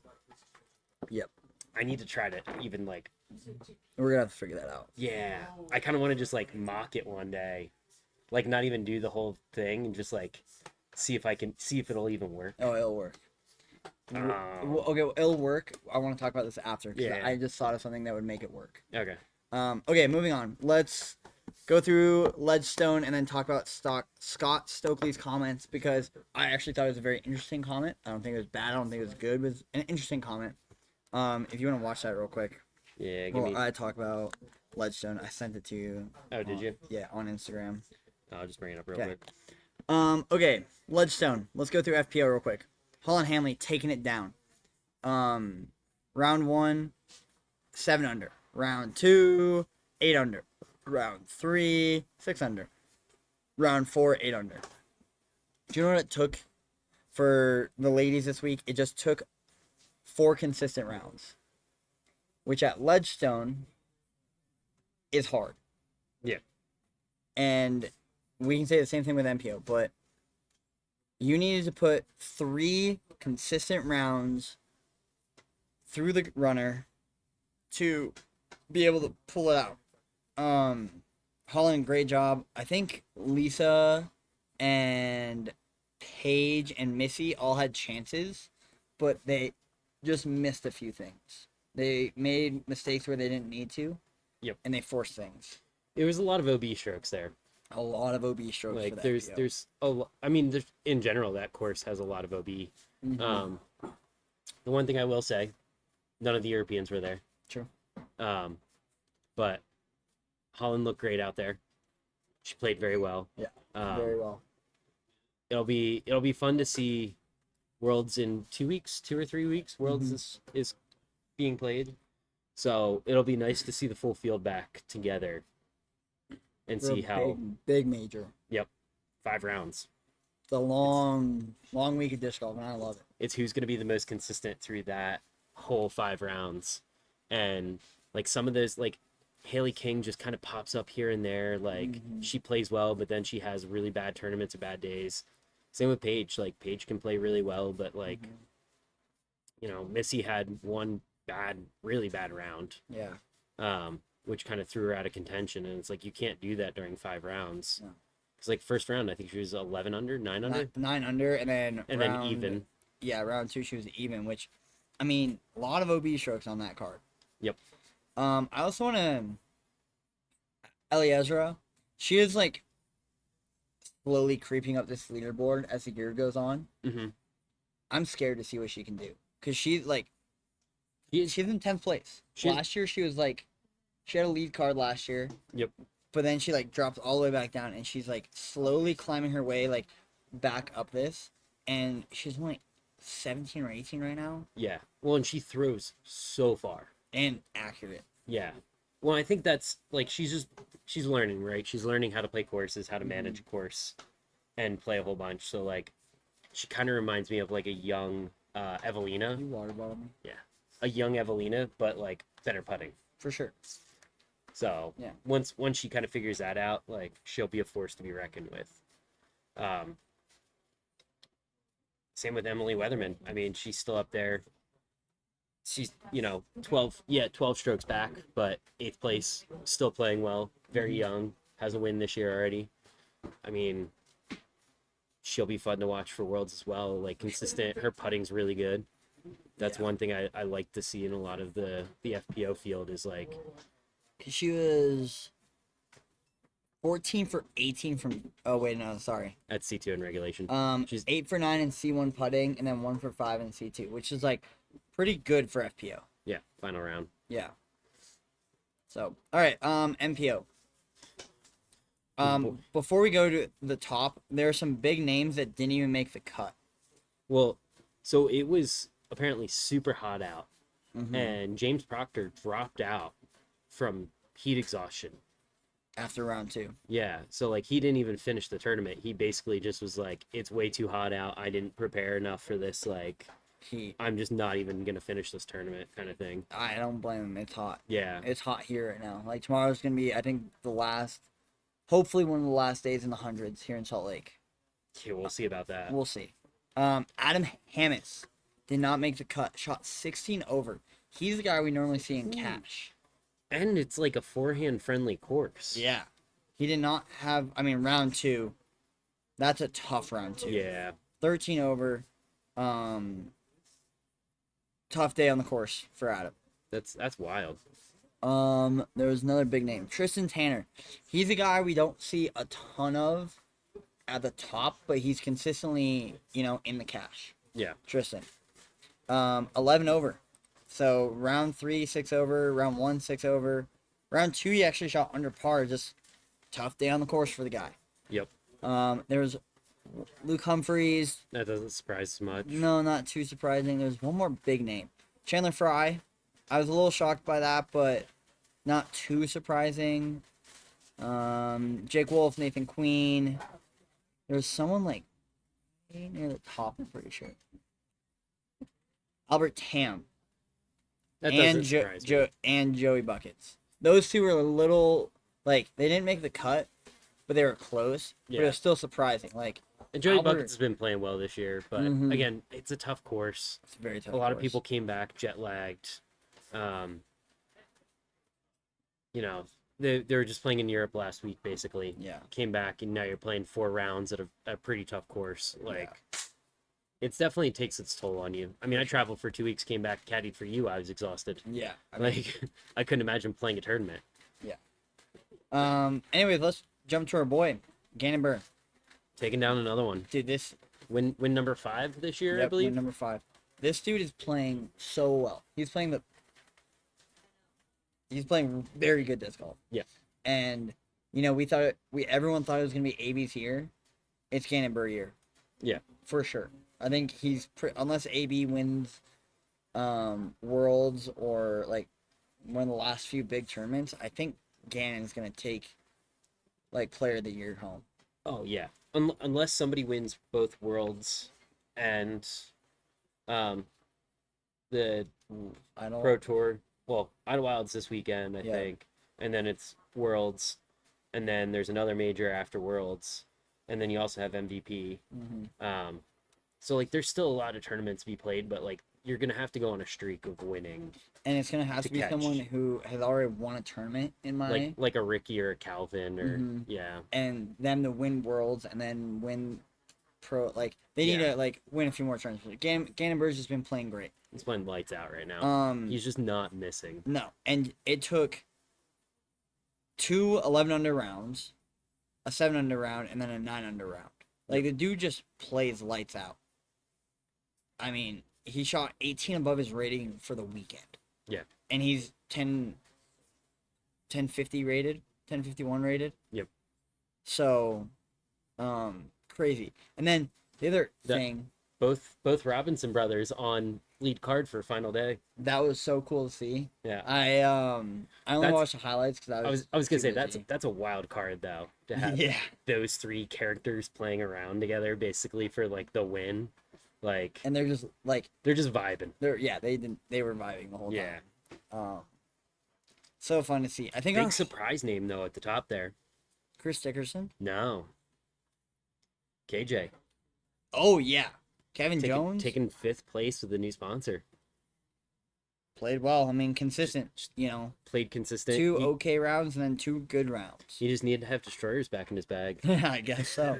yep. I need to try to even like. We're gonna have to figure that out. Yeah, I kind of want to just like mock it one day, like not even do the whole thing and just like see if it'll even work. Oh, it'll work. Okay, well, it'll work. I want to talk about this after. Yeah. I just thought of something that would make it work. Okay. Okay, moving on. Let's go through Ledgestone and then talk about Scott Stokely's comments because I actually thought it was a very interesting comment. I don't think it was bad. I don't think it was good. It was an interesting comment. If you want to watch that real quick. Yeah. I talk about Ledgestone. I sent it to you. Oh, did you? Yeah, on Instagram. I'll just bring it up real quick. Okay, Ledgestone. Let's go through FPO real quick. Holland Hamley taking it down. Round 1, 7 under. Round 2, 8 under. Round 3, 6 under. Round 4, 8 under. Do you know what it took for the ladies this week? It just took 4 consistent rounds, which at Ledgestone is hard. Yeah. And we can say the same thing with MPO, but you needed to put 3 consistent rounds through the runner to be able to pull it out. Holland, great job. I think Lisa and Paige and Missy all had chances, but they just missed a few things. They made mistakes where they didn't need to. Yep. And they forced things. It was a lot of OB strokes there. A lot of OB strokes. Like for there's a lot. I mean, in general, that course has a lot of OB. Mm-hmm. The one thing I will say, none of the Europeans were there. True. But Holland looked great out there. She played very well. Yeah. Very well. It'll be fun to see Worlds in 2 weeks, 2 or 3 weeks. Worlds is being played, so it'll be nice to see the full field back together and see how big major. Yep, 5 rounds. It's a long week of disc golf, and I love it. It's who's going to be the most consistent through that whole 5 rounds, and like some of those, like Haley King just kind of pops up here and there. Like she plays well, but then she has really bad tournaments or bad days. Same with Paige. Like Paige can play really well, but like you know, Missy had one really bad round. Yeah. Which kind of threw her out of contention, and it's like you can't do that during 5 rounds. No. Because like first round, I think she was 11 under, 9 under, 9 under, and then even. Yeah, round 2 she was even, which, I mean, a lot of OB strokes on that card. Yep. I also want to Eliezra. She is like slowly creeping up this leaderboard as the year goes on. I'm scared to see what she can do because she's in 10th place. Last year she was like, she had a lead card last year. Yep. But then she like dropped all the way back down, and she's like slowly climbing her way like back up this, and she's only 17 or 18 right now. Yeah. Well, and she throws so far and accurate. Yeah. Well, I think that's like she's learning, right? She's learning how to play courses, how to manage a course, and play a whole bunch. So like, she kind of reminds me of like a young Evelina. You water bottle me? Yeah, a young Evelina, but like better putting. For sure. So yeah, once she kind of figures that out, like she'll be a force to be reckoned with. Same with Emily Weatherman. I mean, she's still up there. She's 12 strokes back, but 8th place, still playing well. Very young, has a win this year already. I mean, she'll be fun to watch for Worlds as well. Like consistent, her putting's really good. That's one thing I like to see in a lot of the FPO field is like. She was 14 for 18 from. Oh wait, no, sorry. At C2 in regulation. She's 8 for 9 in C1 putting, and then 1 for 5 in C2, which is like pretty good for FPO. Yeah, final round. Yeah. So, all right, MPO. Before we go to the top, there are some big names that didn't even make the cut. Well, so it was apparently super hot out, Mm-hmm. and James Proctor dropped out from heat exhaustion. After round 2. Yeah, so like he didn't even finish the tournament. He basically just was like, it's way too hot out. I didn't prepare enough for this. Like, Heat. I'm just not even going to finish this tournament kind of thing. I don't blame him. It's hot. Yeah. It's hot here right now. Like tomorrow's going to be, I think, hopefully one of the last days in the hundreds here in Salt Lake. Yeah, we'll see about that. We'll see. Adam Hammis did not make the cut. Shot 16 over. He's the guy we normally see in cash. And it's like a forehand friendly course. Yeah. He did not have, round 2. That's a tough round 2. Yeah. 13 over. Tough day on the course for Adam. That's wild. There was another big name, Tristan Tanner. He's a guy we don't see a ton of at the top, but he's consistently, in the cash. Yeah. Tristan. 11 over. So round 3, 6 over. Round 1, 6 over. Round 2, he actually shot under par. Just tough day on the course for the guy. Yep. There's Luke Humphreys. That doesn't surprise as much. No, not too surprising. There's one more big name, Chandler Fry. I was a little shocked by that, but not too surprising. Jake Wolf, Nathan Queen. There's someone like near the top, I'm pretty sure. Albert Tam. That And doesn't surprise me. and Joey Buckets. Those two were a little they didn't make the cut, but they were close. But it Yeah. was still surprising. And Joey Albert- Buckets has been playing well this year, but Mhm. again, it's a tough course. It's a very tough. A lot of course. people came back jet lagged. They were just playing in Europe last week, basically. Yeah. Came back, and now you're playing 4 rounds at a pretty tough course. It's definitely takes its toll on you. I mean, I traveled for 2 weeks, came back, caddied for you. I was exhausted. Yeah. I couldn't imagine playing a tournament. Anyways, let's jump to our boy, Gannon Burr. Taking down another one. Dude, this Win number 5 this year, I win believe. number 5. This dude is playing so well. He's playing very good disc golf. Yeah. And everyone thought it was gonna be AB's year. It's Gannon Burr year. Yeah. For sure. I think he's unless AB wins Worlds or one of the last few big tournaments, I think Gannon's gonna take player of the year home. Oh yeah, unless somebody wins both Worlds and the Pro Tour. Well, Idlewild's this weekend, I think, and then it's Worlds, and then there's another major after Worlds, and then you also have MVP. Mm-hmm. So there's still a lot of tournaments to be played, but you're gonna have to go on a streak of winning. And it's gonna have to be catch. someone who has already won a tournament in my Like a Ricky or a Calvin or Mhm. yeah. and them to win Worlds and then win Pro. They need to win a few more tournaments. Gannon Burr's just been playing great. He's playing lights out right now. He's He's just not missing. no, and it took 2 11 under rounds, a 7 under round, and then a 9 under round. The dude just plays lights out. I mean, he shot 18 above his rating for the weekend. Yeah. And he's 1050 rated, 1051 rated. Yep. So, crazy. And then the other thing Both Robinson brothers on lead card for final day. that was so cool to see. Yeah. I only watched the highlights because I was gonna too say busy. that's a wild card though to have Yeah. those 3 characters playing around together basically for the win. And they're just They're just vibing. they were vibing the whole Yeah. time. So fun to see. I think Big surprise name though at the top there. Chris Dickerson. No. KJ. Oh yeah, Kevin Jones taking 5th place with the new sponsor. Played well. I mean, consistent. You know, Played consistent. two okay rounds and then two good rounds. He just needed to have destroyers back in his bag. Yeah, I guess so.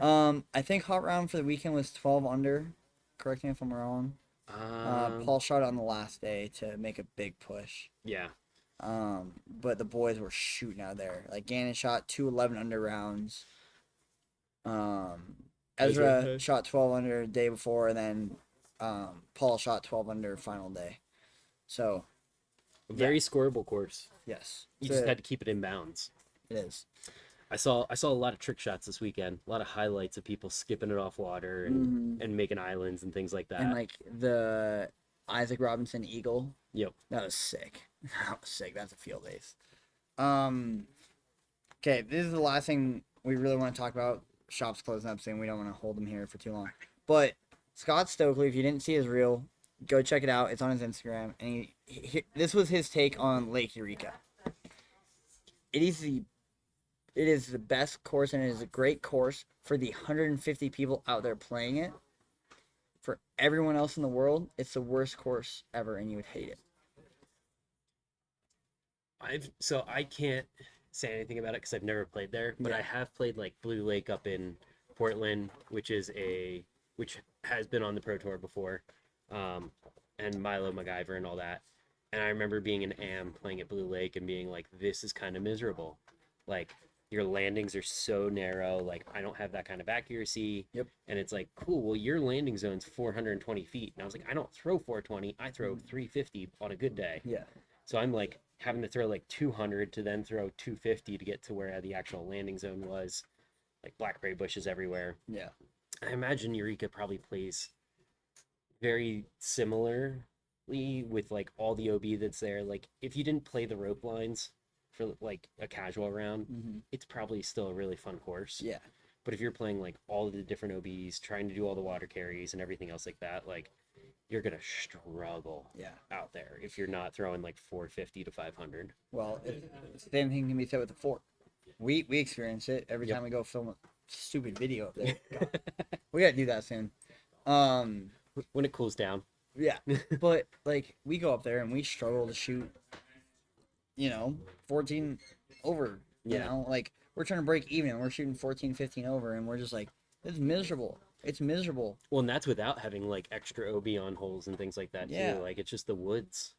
I think hot round for the weekend was 12 under. Correct me if I'm wrong. Paul shot on the last day to make a big push. Yeah. But the boys were shooting out there. Like Gannon shot 2 11 under rounds. Ezra shot 12 under the day before, and then Paul shot 12 under final day. So Very scoreable course. yes, You just had to keep it in bounds. it is. I saw a lot of trick shots this weekend. A lot of highlights of people skipping it off water and making islands and things like that. And like the Isaac Robinson Eagle. Yep. That was sick. That was sick. That's a field ace. Okay, this is the last thing we really want to talk about. Shop's closing up soon. We don't want to hold them here for too long. But Scott Stokely, if you didn't see his reel, go check it out. It's on his Instagram. And this was his take on Lake Eureka. It is the best course, and it is a great course for the 150 people out there playing it. For everyone else in the world, it's the worst course ever, and you would hate it. I can't say anything about it because I've never played there, but Yeah. I have played like Blue Lake up in Portland, which has been on the Pro Tour before, and Milo MacGyver and all that. And I remember being an AM playing at Blue Lake and being like, this is kind of miserable. Like, your landings are so narrow. Like, I don't have that kind of accuracy. Yep. And it's like, cool, well, your landing zone's 420 feet. And I was like, I don't throw 420. I throw 350 on a good day. Yeah. So I'm like having to throw like 200 to then throw 250 to get to where the actual landing zone was. Like blackberry bushes everywhere. Yeah. I imagine Eureka probably plays very similarly with like all the OB that's there. Like if you didn't play the rope lines for like a casual round, it's probably still a really fun course. Yeah. But if you're playing like all of the different OBs, trying to do all the water carries and everything else like that, like you're gonna struggle out there if you're not throwing like 450 to 500. Well, the same thing can be said with the fort. We experience it every time we go film a stupid video up there. God. We gotta do that soon. When it cools down. Yeah, but like we go up there and we struggle to shoot, 14 over. You know, like we're trying to break even and we're shooting 14, 15 over, and we're just like, it's miserable. It's miserable. Well, and that's without having like extra OB on holes and things like that too. Like it's just the woods.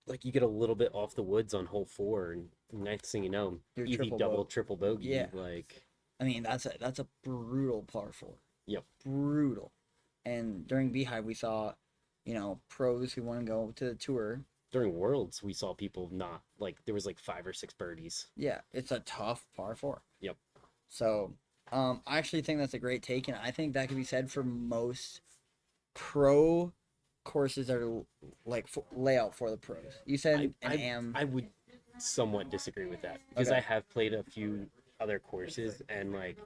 Like you get a little bit off the woods on hole 4, and next thing you know, You're easy double, triple bogey. Yeah. Like I mean, that's a brutal par 4. Yep. Brutal. And during Beehive, we saw, pros who want to go to the tour. During Worlds, we saw people not like there was like 5 or 6 birdies. Yeah, it's a tough par 4. Yep. So, I actually think that's a great take, and I think that could be said for most pro courses that are like layout for the pros. You said I would somewhat disagree with that because I have played a few other courses and like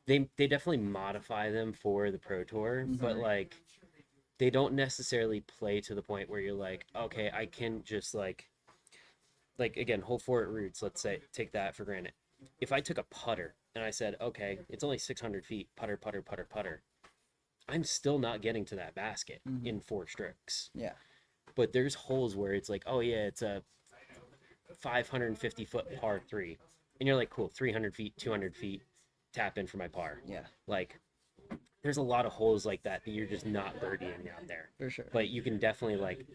they definitely modify them for the Pro Tour, but like they don't necessarily play to the point where you're like, okay, I can just like again, hole 4 at Roots, let's say, take that for granted. If I took a putter and I said, okay, it's only 600 feet, putter, putter, putter, putter, I'm still not getting to that basket in 4 strokes. Yeah. But there's holes where it's like, oh yeah, it's a 550 foot par 3. And you're like, cool, 300 feet, 200 feet, tap in for my par. Yeah. Like, there's a lot of holes like that you're just not birdieing out there. For sure. But you can definitely like,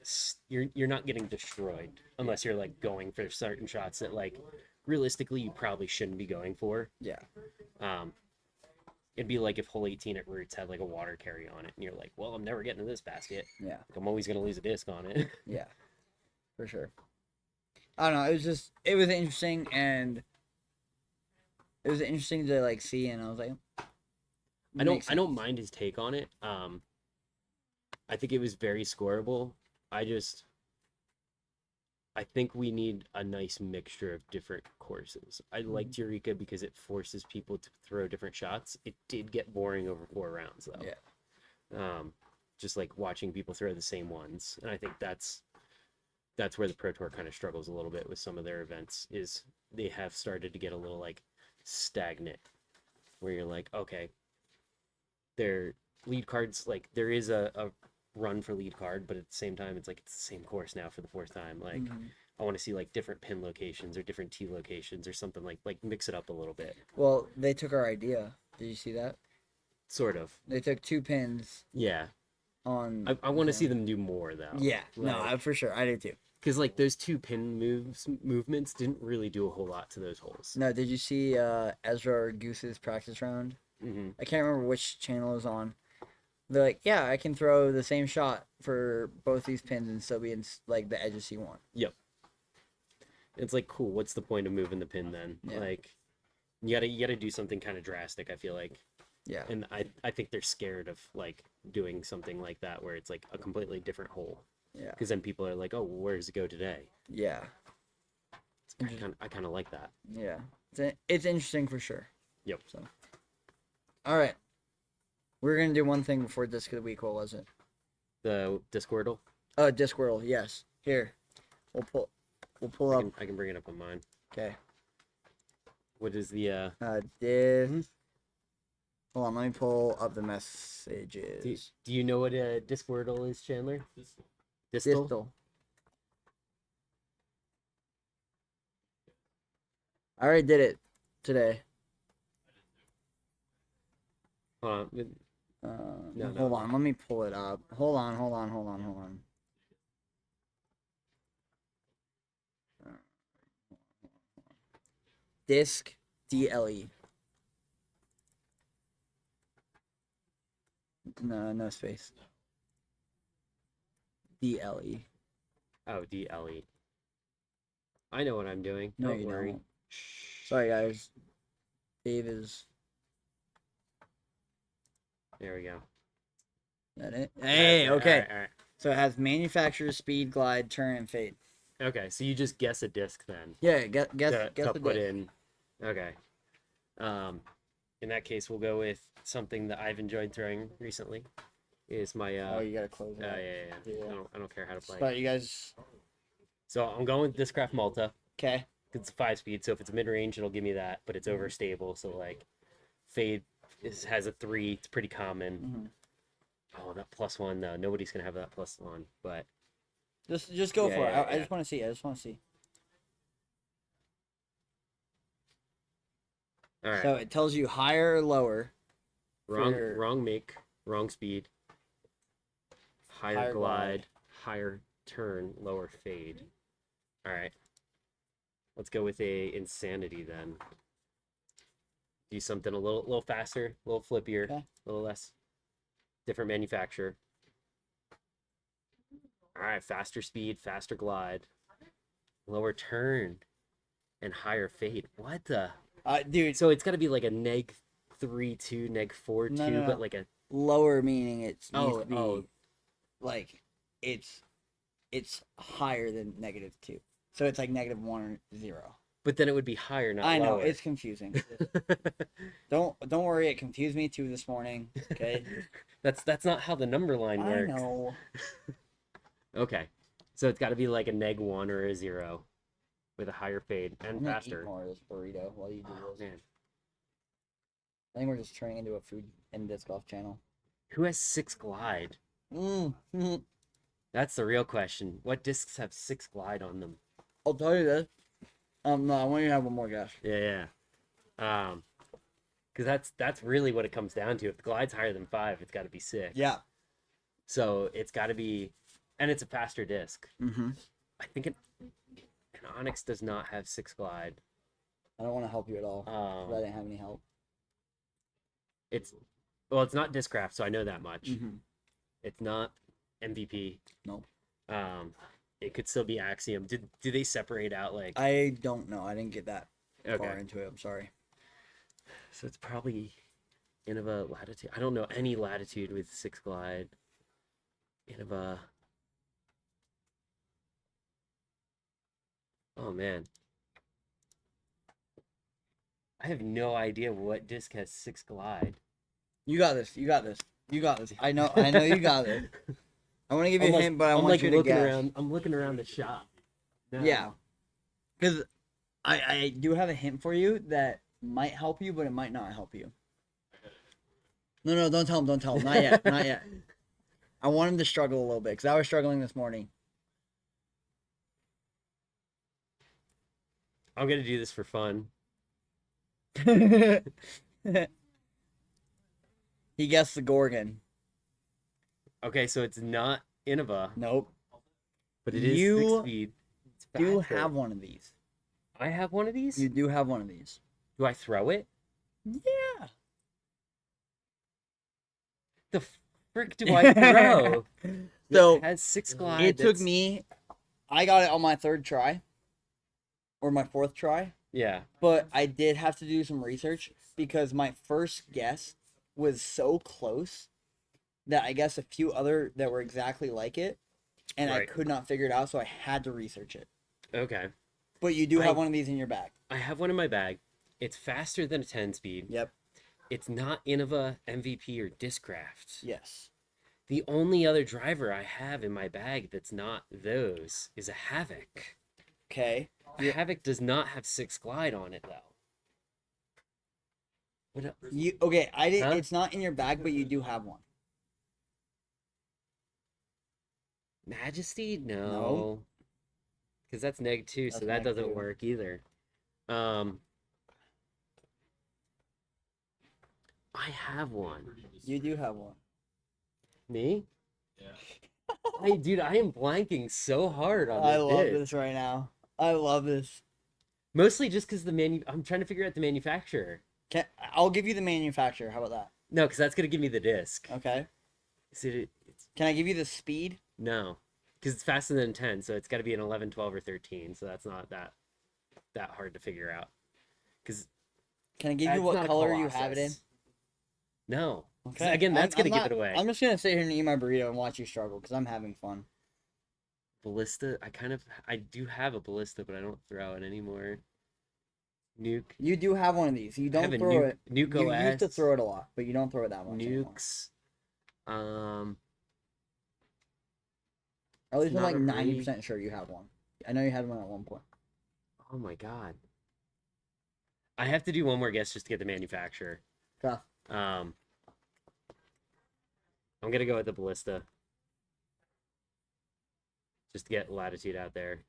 you're not getting destroyed unless you're like going for certain shots that like, realistically you probably shouldn't be going for. Yeah. It'd be like if hole 18 at Roots had like a water carry on it and you're like, well, I'm never getting to this basket. Yeah. Like, I'm always going to lose a disc on it. Yeah. For sure. I don't know. It was interesting, and it was interesting to like see, and I was like, I don't mind his take on it. I think it was very scoreable. I think we need a nice mixture of different courses. I liked Eureka because it forces people to throw different shots. It did get boring over 4 rounds though. Yeah. Just like watching people throw the same ones. And I think that's where the Pro Tour kind of struggles a little bit with some of their events, is they have started to get a little like stagnant, where you're like, okay, their lead cards, like there is a run for lead card, but at the same time, it's like it's the same course now for the fourth time. Like, Mhm. I want to see like different pin locations or different tee locations or something like mix it up a little bit. Well, they took our idea. Did you see that? Sort of. They took 2 pins Yeah. on. I want to see them do more though. Yeah, no, Like, for sure. I did too. because like those 2 pin movements didn't really do a whole lot to those holes. No, did you see Ezra or Goose's practice round? Mm-hmm. I can't remember which channel it was on. They're like, yeah, I can throw the same shot for both these pins and still be in like the edges you want. Yep. It's like, cool. What's the point of moving the pin then? Yeah. Like, you gotta do something kind of drastic. I feel like. Yeah. And I think they're scared of like doing something like that where it's like a completely different hole. Yeah. Because then people are like, oh, where does it go today? Yeah. I kind of like that. Yeah. It's interesting for sure. Yep. So. All right. We're gonna do one thing before Disc of the Week. What was it? The Discordle. Oh, Discworld. Yes. Here. We'll pull up. I can bring it up on mine. Okay. What is the Disc. Hold on. Let me pull up the messages. do you know what a Discordle is, Chandler? Distal. I already did it today. No. Hold on, let me pull it up. Hold on. Disc DLE. No space. DLE. Oh, DLE. I know what I'm doing. No, Don't you worry. don't. Sorry, guys. Dave is. There we go. That it? Hey, okay. All right. So it has manufacturer, speed, glide, turn, and fade. Okay, so you just guess a disc then. Yeah, guess to the put disc. in. Okay. In that case, we'll go with something that I've enjoyed throwing recently. Is my Oh, you gotta close it. yeah. Yeah. I don't care how to play. But you guys, So I'm going with Discraft Malta. okay? It's a 5-speed, so if it's mid range, it'll give me that. But it's overstable, so like fade has a 3. It's pretty common. Mm-hmm. Oh, that +1 though. Nobody's gonna have that +1, but Just go Yeah, for it. yeah, I just want to see. all right. So it tells you higher or lower. for- Wrong make, wrong speed, higher Higher glide, higher turn, lower fade. All right. Let's go with a insanity then. Do something a little faster, a little flippier, Okay. a little less. Different manufacturer. All right, faster speed, faster glide, lower turn, and higher fade. What the? Dude, So it's got to be like a neg 3-2, neg 4-2, No. but like a lower meaning it's needs Oh, to be oh. like it's higher than -2. So it's like -1 or 0. but then it would be higher, not I know lower. it's confusing. Don't worry, it confused me too this morning. Okay. That's not how the number line I works. know. Okay. So it's got to be like a neg 1 or a 0 with a higher fade and I'm gonna faster. eat more of this burrito while you do Oh, this. man. I think we're just turning into a food and disc golf channel. Who has 6 glide? Mm-hmm. That's the real question. What discs have 6 glide on them? I'll tell you this. No, I want you to have one more guess. Yeah. Because that's really what it comes down to. If the glide's higher than 5, it's got to be 6. Yeah. So it's got to be, and it's a faster disc. Mm-hmm. I think an Onyx does not have 6 glide. I don't want to help you at all. 'Cause I didn't have any help. It's not Discraft, so I know that much. Mm-hmm. It's not MVP. Nope. It could still be Axiom. Do they separate out like? I don't know. I didn't get that far Okay. into it. I'm sorry. So it's probably Innova Latitude. I don't know any Latitude with 6 glide. Innova. Oh man. I have no idea what disc has 6 glide. You got this. I know you got this. I want to give you a hint, but I I'm want like you to looking guess. around. I'm looking around the shop. now. Yeah. Because I do have a hint for you that might help you, but it might not help you. No, don't tell him. Not yet. I want him to struggle a little bit because I was struggling this morning. I'm gonna do this for fun. He guessed the Gorgon. Okay, so it's not Innova, Nope. but it is You 6-speed. It's Do faster. have one of these. I have one of these? You do have one of these. Do I throw it? Yeah. The frick do I throw? So It has 6 glide. it took me. I got it on my 3rd try, or my 4th try. Yeah. But I did have to do some research because my first guess was so close that I guessed a few other that were exactly like it, and I Right. could not figure it out, so I had to research it. Okay. But you do have one of these in your bag. I have one in my bag. It's faster than a 10-speed. Yep. It's not Innova, MVP, or Discraft. Yes. The only other driver I have in my bag that's not those is a Havoc. Okay. A Havoc does not have 6 glide on it, though. What You okay? I did. Huh? It's not in your bag, but you do have one. Majesty? No. No. Because that's -2, so That's that doesn't -2. work either. I have one. You do have one. Me? Yeah. Hey, dude, I am blanking so hard on this. I love bid. this right now. I love this. Mostly just because I'm trying to figure out the manufacturer. I'll give you the manufacturer. How about that? No, because that's gonna give me the disc. Okay. Is it? It's, Can I give you the speed? no, because it's faster than 10, so it's got to be an 11, 12, or 13. So that's not that hard to figure out. Because Can I give you what color you have it in? No. 'Cause Okay. again, that's I'm gonna give not- it away. I'm just gonna sit here and eat my burrito and watch you struggle because I'm having fun. Ballista. I do have a ballista, but I don't throw it anymore. Nuke. You do have one of these. You I have don't a throw it. Nuke You OS. used to throw it a lot, but you don't throw it that much anymore. Nukes. At least I'm not like a 90% sure you have one. I know you had one at one point. Oh my god. I have to do one more guess just to get the manufacturer. Okay. I'm gonna go with the ballista. Just to get latitude out there.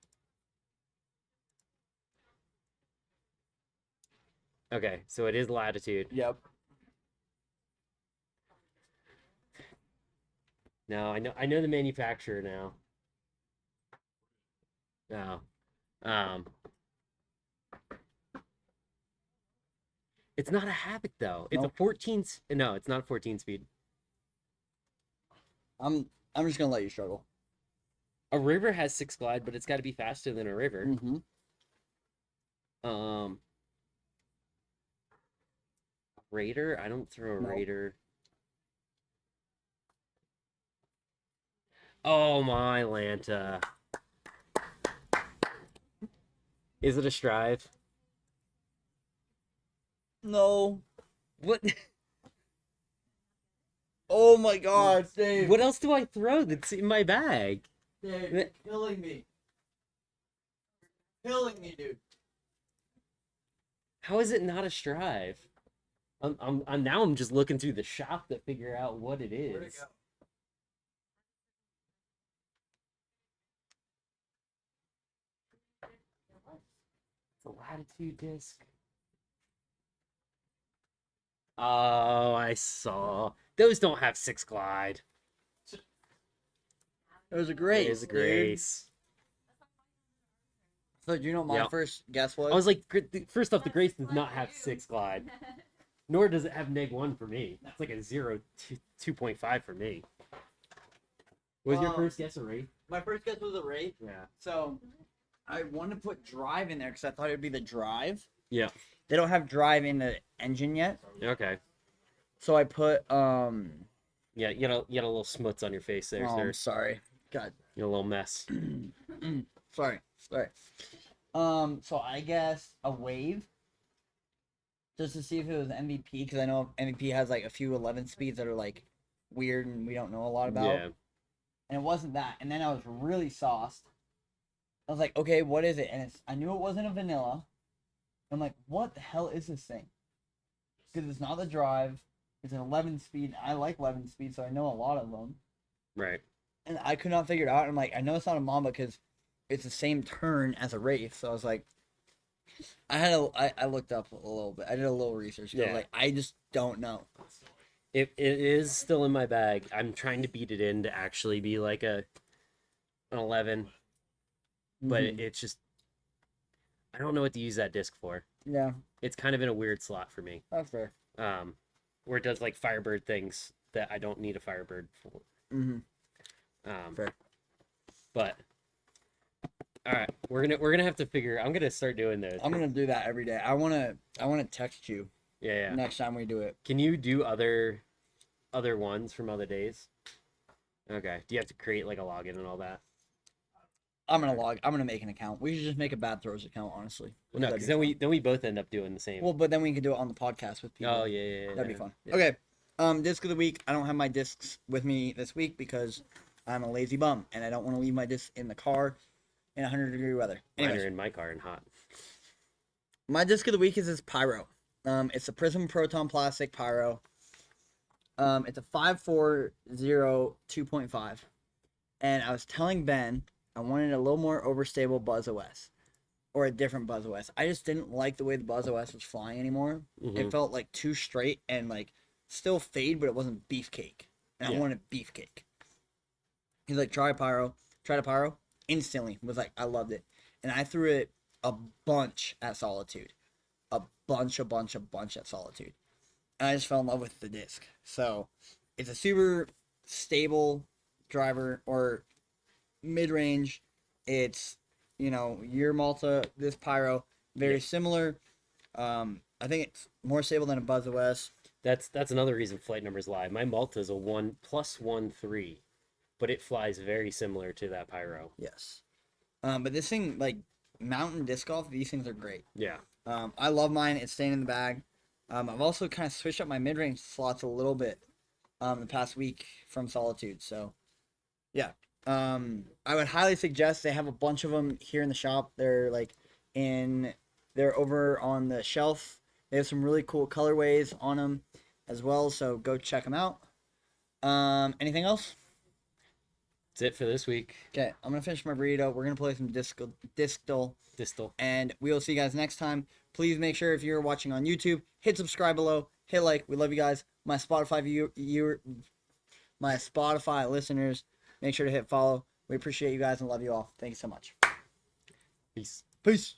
Okay, so it is latitude. Yep. No, I know the manufacturer now. No. It's not a Havoc though. It's Nope. a 14. No, it's not a 14 speed. I'm just gonna let you struggle. A River has 6 glide, but it's got to be faster than a River. Mm-hmm. Raider? I don't throw a No. Raider. Oh my Lanta. Is it a Strive? No. What Oh my God, Dave. what else do I throw that's in my bag? Dave, you're killing me. Killing me, dude. How is it not a Strive? I'm now I'm just looking through the shop to figure out what it is. Where'd it go? It's a latitude disc. Oh, I saw. Those don't have 6 glide. It was a grace. It is a dude. Grace. So do you know what my Yep. first guess was? I was like, first off, the Grace does not have 6 glide, nor does it have -1 for me. That's like a 2.5 for me. Was your Well, first guess a Wraith? my first guess was a Wraith. Yeah. So I wanted to put drive in there because I thought it would be the drive. Yeah. They don't have drive in the engine yet. Okay. So I put Yeah, you got a little smuts on your face there, oh, sir. I'm sorry. God. You're a little mess. Sorry. So I guess a wave. Just to see if it was MVP, because I know MVP has like a few 11 speeds that are like weird and we don't know a lot about. Yeah. And it wasn't that. And then I was really sauced. I was like, okay, what is it? And I knew it wasn't a vanilla. I'm like, what the hell is this thing? Because it's not the drive. It's an 11 speed. I like 11 speed, so I know a lot of them. Right. And I could not figure it out. I'm like, I know it's not a Mamba because it's the same turn as a Wraith. So I was like, I looked up a little bit. I did a little research. Yeah. Like, I just don't know. It is still in my bag. I'm trying to beat it in to actually be like an 11, but it's just I don't know what to use that disc for. Yeah, it's kind of in a weird slot for me. That's fair. Where it does like Firebird things that I don't need a Firebird for. Fair. But all right, we're gonna have to figure. I'm gonna start doing those. I'm gonna do that every day. I wanna text you. Yeah. Next time we do it. Can you do other ones from other days? Okay. Do you have to create like a login and all that? I'm gonna make an account. We should just make a Bad Throws account, honestly. Well, no, because then we both end up doing the same. Well, but then we can do it on the podcast with people. Oh yeah. That'd be fun. Yeah. Okay. Disc of the week. I don't have my discs with me this week because I'm a lazy bum and I don't want to leave my discs in the car in 100-degree weather. Mine are in my car and hot. My disc of the week is this Pyro. It's a Prism Proton Plastic Pyro. It's a 540 2.5. And I was telling Ben I wanted a little more overstable Buzz OS. Or a different Buzz OS. I just didn't like the way the Buzz OS was flying anymore. It felt like too straight and like still fade, but it wasn't beefcake. And I wanted beefcake. He's like, try a Pyro. Tried a Pyro. Instantly was like, I loved it. And I threw it a bunch at Solitude. A bunch at Solitude. And I just fell in love with the disc. So it's a super stable driver or mid-range. It's, your Malta, this Pyro, very similar. I think it's more stable than a Buzz OS. That's another reason flight numbers lie. My Malta is a 1+1.3, but it flies very similar to that Pyro. Yes. But this thing, like mountain disc golf, these things are great. Yeah. I love mine. It's staying in the bag. I've also kind of switched up my mid-range slots a little bit the past week from Solitude. So, yeah. I would highly suggest they have a bunch of them here in the shop. They're over on the shelf. They have some really cool colorways on them as well. So go check them out. Anything else? That's it for this week. Okay, I'm gonna finish my burrito. We're gonna play some Distal. And we will see you guys next time. Please make sure if you're watching on YouTube, hit subscribe below, hit like. We love you guys. My Spotify listeners, make sure to hit follow. We appreciate you guys and love you all. Thank you so much. Peace. Peace.